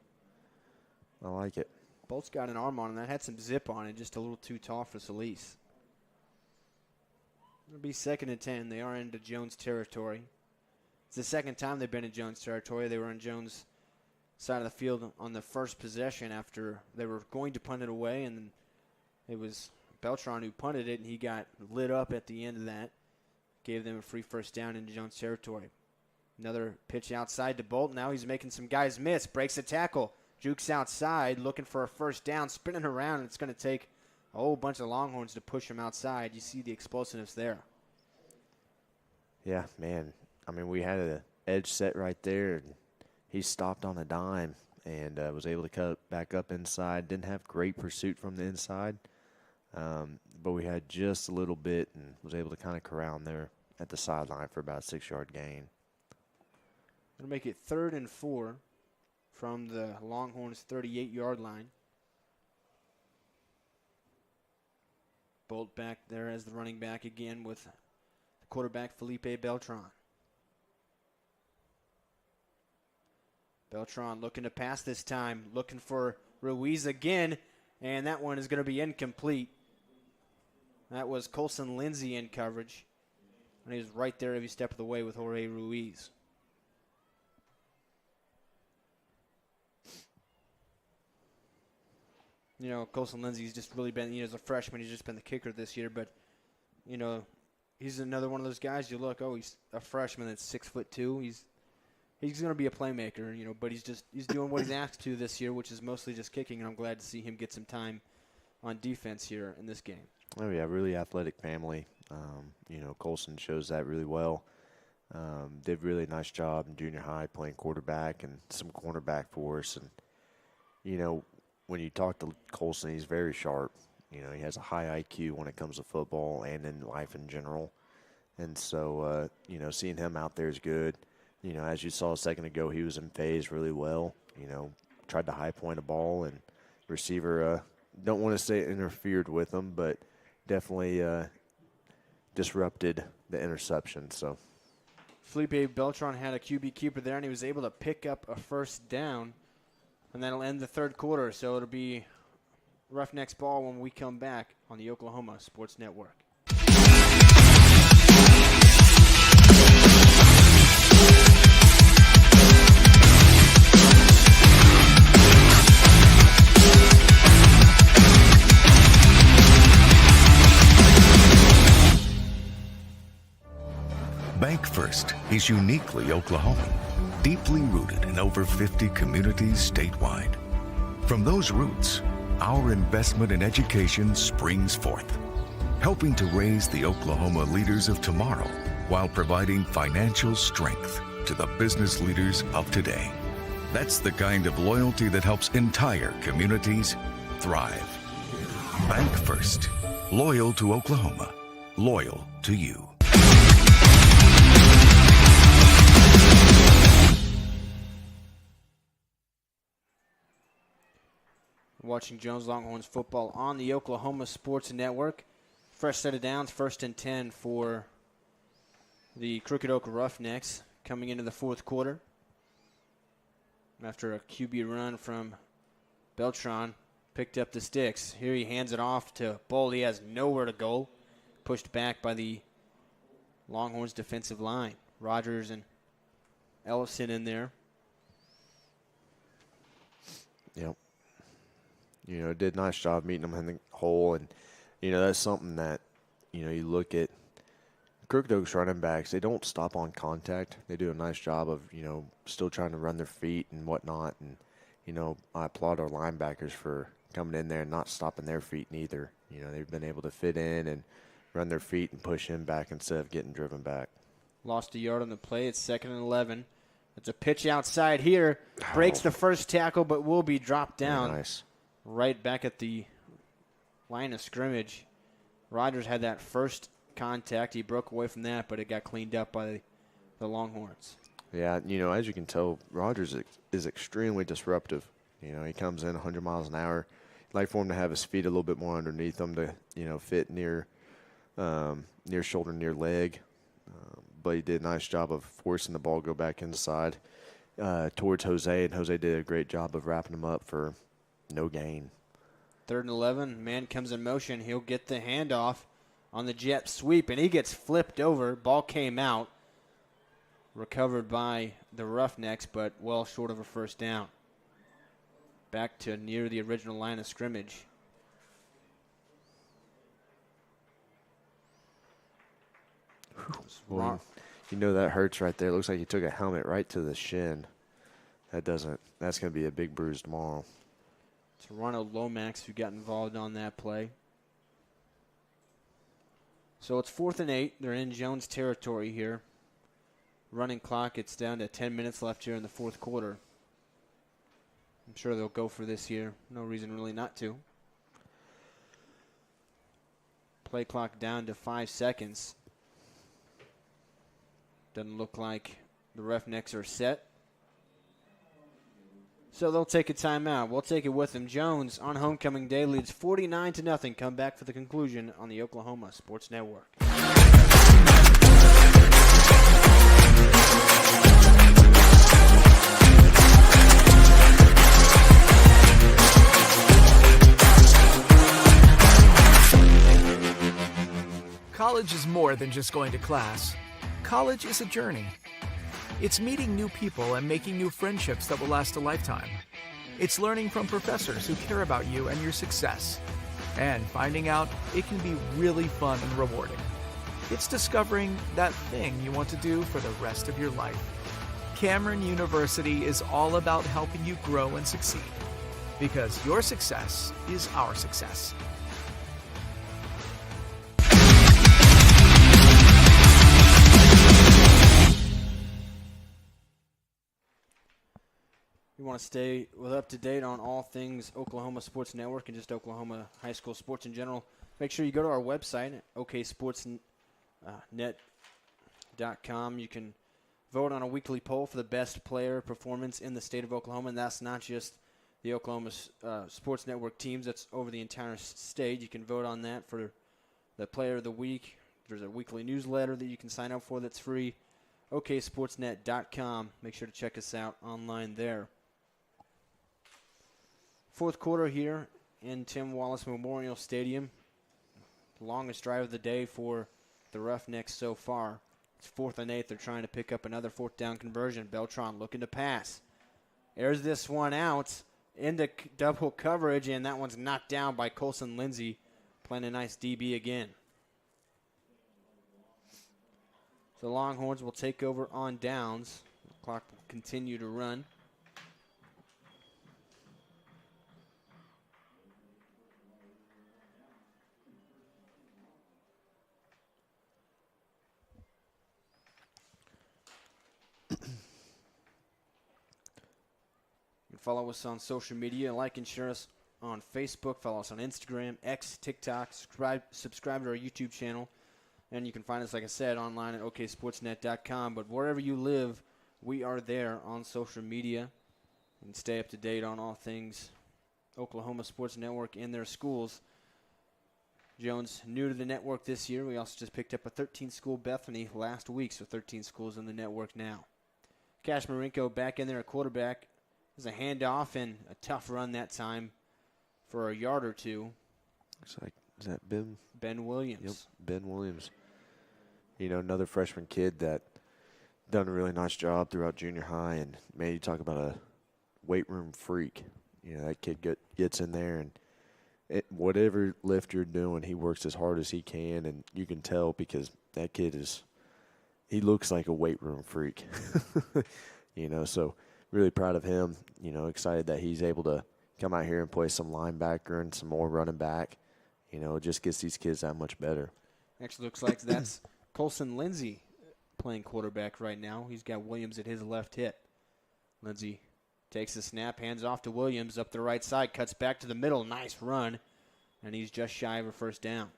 I like it. Bolt's got an arm on him. That had some zip on it, just a little too tall for Solis. It'll be 2nd and 10. They are into Jones territory. It's the second time they've been in Jones territory. They were in Jones' side of the field on the first possession after they were going to punt it away, and then it was Beltran who punted it, and he got lit up at the end of that. Gave them a free 1st down into Jones territory. Another pitch outside to Bolt. Now he's making some guys miss. Breaks a tackle. Jukes outside, looking for a 1st down, spinning around. It's going to take a whole bunch of Longhorns to push him outside. You see the explosiveness there. Yeah, man. I mean, we had an edge set right there, and he stopped on a dime and was able to cut back up inside. Didn't have great pursuit from the inside, but we had just a little bit and was able to kind of corral him there at the sideline for about a 6-yard gain. Going to make it 3rd and 4 from the Longhorns' 38-yard line. Bolt back there as the running back again with the quarterback Felipe Beltran. Beltran looking to pass this time, looking for Ruiz again, and that one is going to be incomplete. That was Colson Lindsey in coverage, and he was right there every step of the way with Jorge Ruiz. Colson Lindsey's just really been, as a freshman, he's just been the kicker this year, but, he's another one of those guys you look, he's a freshman that's 6'2". He's going to be a playmaker, but he's doing what he's asked to this year, which is mostly just kicking, and I'm glad to see him get some time on defense here in this game. Oh, yeah, really athletic family. Colson shows that really well. Did a really nice job in junior high playing quarterback and some cornerback for us. And, when you talk to Colson, he's very sharp. He has a high IQ when it comes to football and in life in general. And so, seeing him out there is good. As you saw a second ago, he was in phase really well. Tried to high point a ball, and receiver, don't want to say interfered with him, but definitely disrupted the interception. So Felipe Beltran had a QB keeper there, and he was able to pick up a 1st down, and that'll end the 3rd quarter. So it'll be Roughnecks ball when we come back on the Oklahoma Sports Network. Bank First is uniquely Oklahoman, deeply rooted in over 50 communities statewide. From those roots, our investment in education springs forth. helping to raise the Oklahoma leaders of tomorrow while providing financial strength to the business leaders of today. That's the kind of loyalty that helps entire communities thrive. Bank First. Loyal to Oklahoma. Loyal to you. Watching Jones Longhorns football on the Oklahoma Sports Network. Fresh set of downs, 1st and 10 for the Crooked Oak Roughnecks coming into the fourth quarter. After a QB run from Beltran, picked up the sticks. Here he hands it off to Bull. He has nowhere to go. Pushed back by the Longhorns defensive line. Rogers and Ellison in there. Yep. Did a nice job meeting them in the hole. And, that's something that, you look at Crooked Oak's running backs, they don't stop on contact. They do a nice job of, still trying to run their feet and whatnot. And, I applaud our linebackers for coming in there and not stopping their feet neither. They've been able to fit in and run their feet and push him back instead of getting driven back. Lost a yard on the play. It's 2nd and 11. It's a pitch outside here. Breaks the first tackle, but will be dropped down. Nice. Right back at the line of scrimmage. Rogers had that first contact. He broke away from that, but it got cleaned up by the Longhorns. Yeah, as you can tell, Rogers is extremely disruptive. He comes in 100 miles an hour. I'd like for him to have his feet a little bit more underneath him to, fit near shoulder, near leg. But he did a nice job of forcing the ball go back inside towards Jose, and Jose did a great job of wrapping him up for no gain. 3rd and 11. Man comes in motion. He'll get the handoff on the jet sweep, and he gets flipped over. Ball came out. Recovered by the Roughnecks, but well short of a first down. Back to near the original line of scrimmage. Well, that hurts right there. Looks like he took a helmet right to the shin. That's going to be a big bruise tomorrow. Toronto Lomax who got involved on that play. So it's 4th and 8. They're in Jones territory here. Running clock, it's down to 10 minutes left here in the fourth quarter. I'm sure they'll go for this here. No reason really not to. Play clock down to 5 seconds. Doesn't look like the Roughnecks are set. So they'll take a timeout. We'll take it with them. Jones on homecoming day leads 49-0. Come back for the conclusion on the Oklahoma Sports Network. College is more than just going to class. College is a journey. It's meeting new people and making new friendships that will last a lifetime. It's learning from professors who care about you and your success. And finding out it can be really fun and rewarding. It's discovering that thing you want to do for the rest of your life. Cameron University is all about helping you grow and succeed. Because your success is our success. You want to stay up to date on all things Oklahoma Sports Network and just Oklahoma high school sports in general. Make sure you go to our website, oksportsnet.com. You can vote on a weekly poll for the best player performance in the state of Oklahoma, and that's not just the Oklahoma Sports Network teams. That's over the entire state. You can vote on that for the player of the week. There's a weekly newsletter that you can sign up for that's free. oksportsnet.com. Make sure to check us out online there. Fourth quarter here in Tim Wallace Memorial Stadium. Longest drive of the day for the Roughnecks so far. It's 4th and 8. They're trying to pick up another 4th down conversion. Beltran looking to pass. Airs this one out into double coverage, and that one's knocked down by Colson Lindsay, playing a nice DB again. The Longhorns will take over on downs. The clock will continue to run. Follow us on social media. Like and share us on Facebook. Follow us on Instagram, X, TikTok. Subscribe to our YouTube channel. And you can find us, like I said, online at oksportsnet.com. But wherever you live, we are there on social media. And stay up to date on all things Oklahoma Sports Network in their schools. Jones, new to the network this year. We also just picked up a 13-school Bethany last week, so 13 schools in the network now. Cash Marinko back in there at quarterback. There's a handoff and a tough run that time for a yard or two. Looks like, is that Ben? Ben Williams. Yep, Ben Williams. You know, another freshman kid that done a really nice job throughout junior high. And, man, you talk about a weight room freak. You know, that kid gets in there and whatever lift you're doing, he works as hard as he can. And you can tell because that kid he looks like a weight room freak. You know, so really proud of him. You know, excited that he's able to come out here and play some linebacker and some more running back. You know, it just gets these kids that much better. Actually looks like that's Colson Lindsey playing quarterback right now. He's got Williams at his left hip. Lindsey takes the snap, hands off to Williams up the right side, cuts back to the middle. Nice run, and he's just shy of a first down.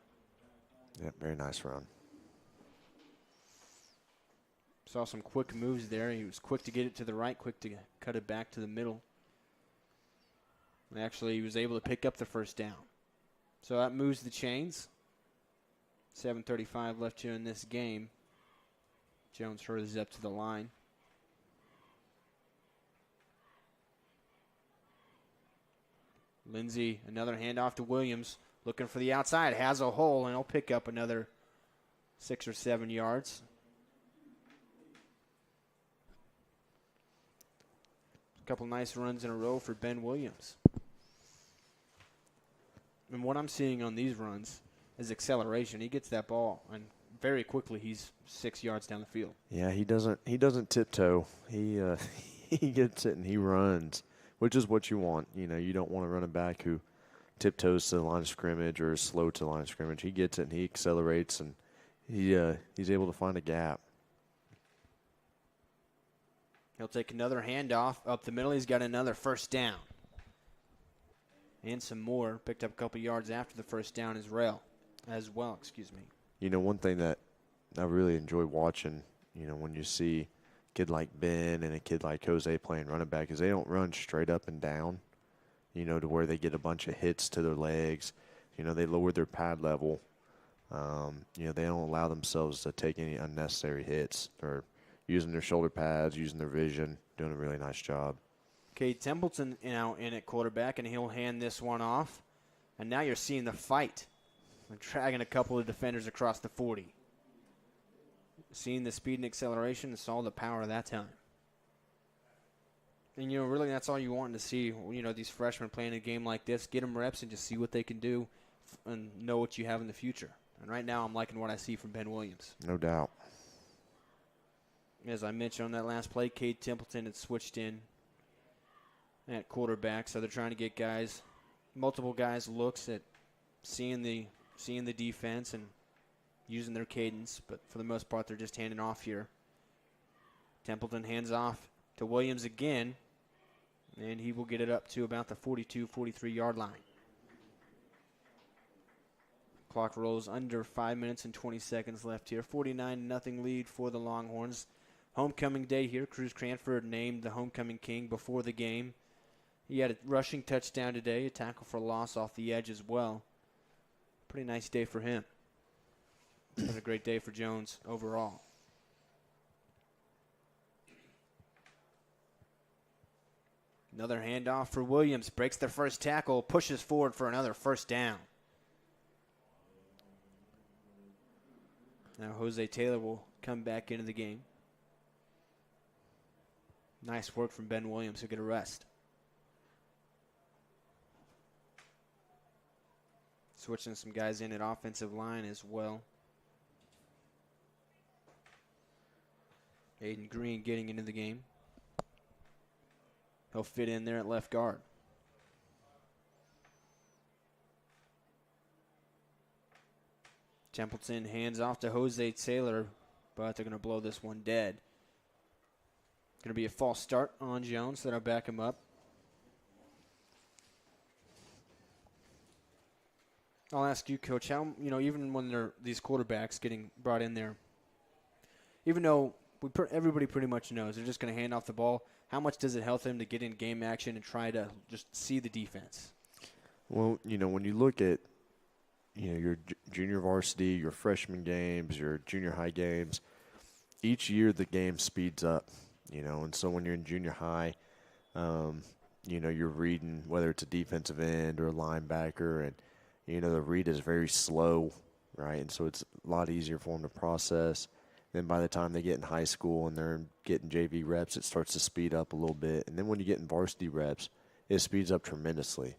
Yep, very nice run. Saw some quick moves there. He was quick to get it to the right, quick to cut it back to the middle. And actually, he was able to pick up the first down. So that moves the chains. 7:35 left here in this game. Jones hurries up to the line. Lindsey, another handoff to Williams. Looking for the outside. Has a hole, and he'll pick up another 6 or 7 yards. A couple nice runs in a row for Ben Williams. And what I'm seeing on these runs is acceleration. He gets that ball, and very quickly he's 6 yards down the field. Yeah, he doesn't tiptoe. He he gets it and he runs, which is what you want. You know, you don't want to run a back who tiptoes to the line of scrimmage or is slow to the line of scrimmage. He gets it and he accelerates, and he's able to find a gap. He'll take another handoff up the middle. He's got another first down. And some more. Picked up a couple yards after the first down as well. You know, one thing that I really enjoy watching, you know, when you see a kid like Ben and a kid like Jose playing running back, is they don't run straight up and down, you know, to where they get a bunch of hits to their legs. You know, they lower their pad level. You know, they don't allow themselves to take any unnecessary hits or using their shoulder pads, using their vision, doing a really nice job. Cade Templeton now in at quarterback, and he'll hand this one off. And now you're seeing the fight. They're dragging a couple of defenders across the 40. Seeing the speed and acceleration and saw the power that time. And, you know, really that's all you want to see, you know, these freshmen playing a game like this. Get them reps and just see what they can do and know what you have in the future. And right now I'm liking what I see from Ben Williams. No doubt. As I mentioned on that last play, Cade Templeton had switched in at quarterback, so they're trying to get guys, multiple guys, looks at seeing the defense and using their cadence, but for the most part, they're just handing off here. Templeton hands off to Williams again, and he will get it up to about the 42, 43-yard line. Clock rolls under 5 minutes and 20 seconds left here. 49-0 lead for the Longhorns. Homecoming day here. Cruz Cranford named the homecoming king before the game. He had a rushing touchdown today, a tackle for loss off the edge as well. Pretty nice day for him. It's been a great day for Jones overall. Another handoff for Williams. Breaks the first tackle, pushes forward for another first down. Now Jose Taylor will come back into the game. Nice work from Ben Williams. He'll get a rest. Switching some guys in at offensive line as well. Aiden Green getting into the game. He'll fit in there at left guard. Templeton hands off to Jose Taylor, but they're going to blow this one dead. Going to be a false start on Jones. That'll back him up. I'll ask you, Coach, how, even when they're these quarterbacks getting brought in there, even though everybody pretty much knows they're just going to hand off the ball, how much does it help them to get in game action and try to just see the defense? Well, when you look at, your junior varsity, your freshman games, your junior high games, each year the game speeds up, and so when you're in junior high, you're reading whether it's a defensive end or a linebacker, and, the read is very slow, right? And so it's a lot easier for them to process. Then by the time they get in high school and they're getting JV reps, it starts to speed up a little bit. And then when you get in varsity reps, it speeds up tremendously.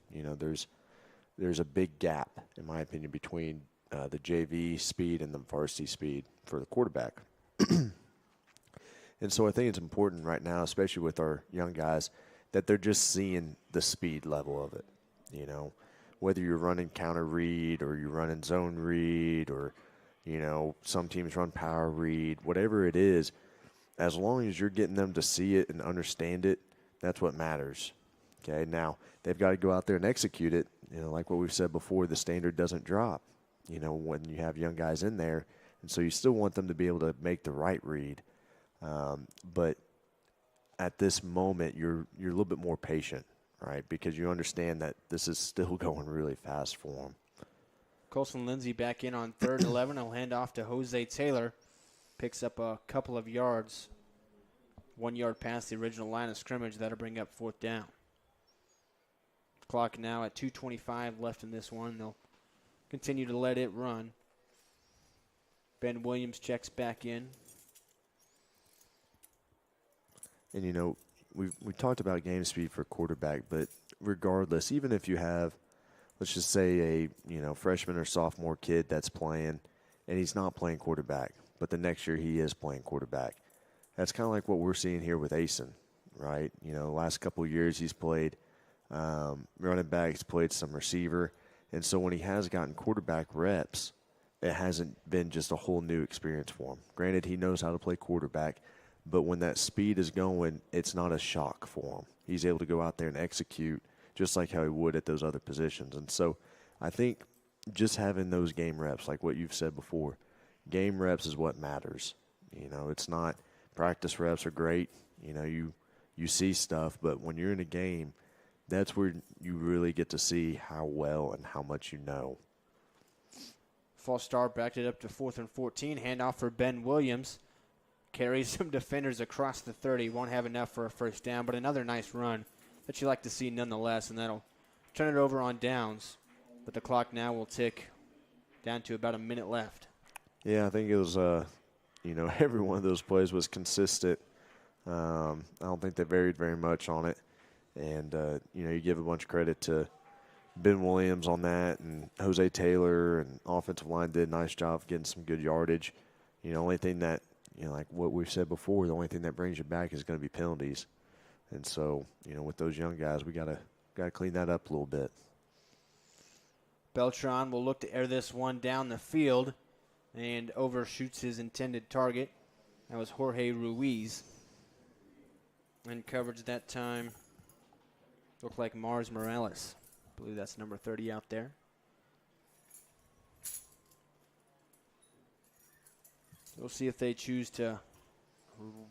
There's a big gap, in my opinion, between the JV speed and the varsity speed for the quarterback. And so I think it's important right now, especially with our young guys, that they're just seeing the speed level of it. Whether you're running counter read or you're running zone read or, some teams run power read, whatever it is, as long as you're getting them to see it and understand it, that's what matters. Okay, now they've got to go out there and execute it. Like what we've said before, the standard doesn't drop, when you have young guys in there. And so you still want them to be able to make the right read. But at this moment, you're a little bit more patient, right? Because you understand that this is still going really fast for them. Colson Lindsay back in on 3rd and 11. He'll hand off to Jose Taylor. Picks up a couple of yards. 1 yard past the original line of scrimmage. That'll bring up 4th down. Clock now at 2:25 left in this one. They'll continue to let it run. Ben Williams checks back in. And, we talked about game speed for quarterback, but regardless, even if you have, let's just say a, freshman or sophomore kid that's playing and he's not playing quarterback, but the next year he is playing quarterback. That's kind of like what we're seeing here with Asen, right? The last couple of years he's played running back, he's played some receiver. And so when he has gotten quarterback reps, it hasn't been just a whole new experience for him. Granted, he knows how to play quarterback, but when that speed is going, it's not a shock for him. He's able to go out there and execute just like how he would at those other positions. And so I think just having those game reps, like what you've said before, game reps is what matters. It's not practice reps are great. You see stuff, but when you're in a game, that's where you really get to see how well and how much you know. False start, backed it up to 4th and 14. Handoff for Ben Williams. Carries some defenders across the 30. Won't have enough for a 1st down, but another nice run that you like to see nonetheless, and that'll turn it over on downs. But the clock now will tick down to about a minute left. Yeah, I think it was, every one of those plays was consistent. I don't think they varied very much on it. And, you give a bunch of credit to Ben Williams on that, and Jose Taylor and offensive line did a nice job of getting some good yardage. Only thing that, like what we've said before, the only thing that brings you back is going to be penalties. And so, with those young guys, we gotta clean that up a little bit. Beltran will look to air this one down the field and overshoots his intended target. That was Jorge Ruiz. And coverage that time looked like Mars Morales. I believe that's number 30 out there. We'll see if they choose to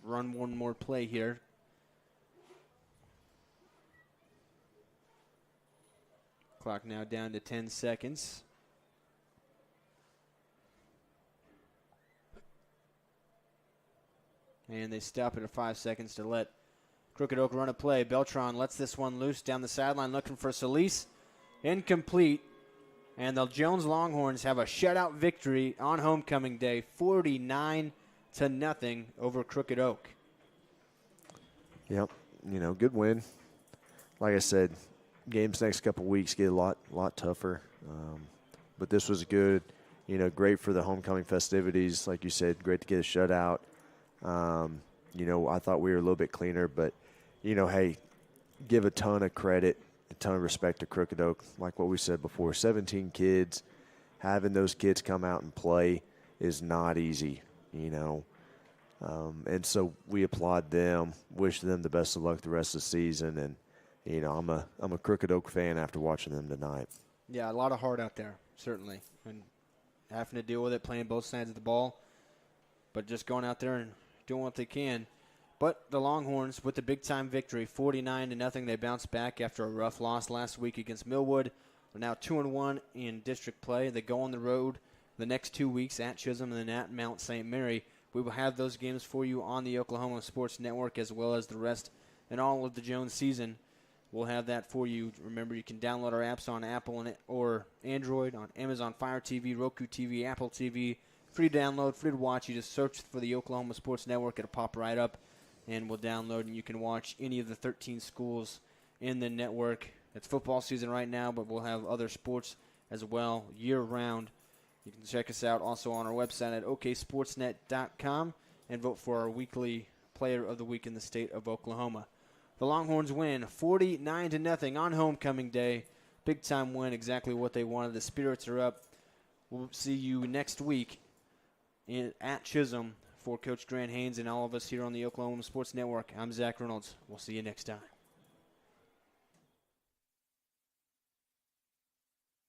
run one more play here. Clock now down to 10 seconds. And they stop it at 5 seconds to let Crooked Oak run a play. Beltran lets this one loose down the sideline looking for Solis. Incomplete. And the Jones Longhorns have a shutout victory on homecoming day, 49-0 over Crooked Oak. Yep, good win. Like I said, games next couple weeks get a lot tougher. But this was good, great for the homecoming festivities. Like you said, great to get a shutout. I thought we were a little bit cleaner, but, hey, give a ton of credit, a ton of respect to Crooked Oak. Like what we said before, 17 kids, having those kids come out and play is not easy, and so we applaud them, wish them the best of luck the rest of the season, and I'm a Crooked Oak fan after watching them tonight. Yeah, a lot of heart out there, certainly. And having to deal with it, playing both sides of the ball. But just going out there and doing what they can. But the Longhorns, with the big-time victory, 49-0, they bounced back after a rough loss last week against Millwood. They're now 2-1 in district play. They go on the road the next 2 weeks at Chisholm and then at Mount St. Mary. We will have those games for you on the Oklahoma Sports Network as well as the rest and all of the Jones season. We'll have that for you. Remember, you can download our apps on Apple or Android, on Amazon Fire TV, Roku TV, Apple TV. Free download, free to watch. You just search for the Oklahoma Sports Network. It'll pop right up, and we'll download, and you can watch any of the 13 schools in the network. It's football season right now, but we'll have other sports as well year-round. You can check us out also on our website at oksportsnet.com and vote for our weekly Player of the Week in the state of Oklahoma. The Longhorns win 49-0 on homecoming day. Big-time win, exactly what they wanted. The spirits are up. We'll see you next week at Chisholm for Coach Grant Haynes and all of us here on the Oklahoma Sports Network. I'm Zach Reynolds. We'll see you next time.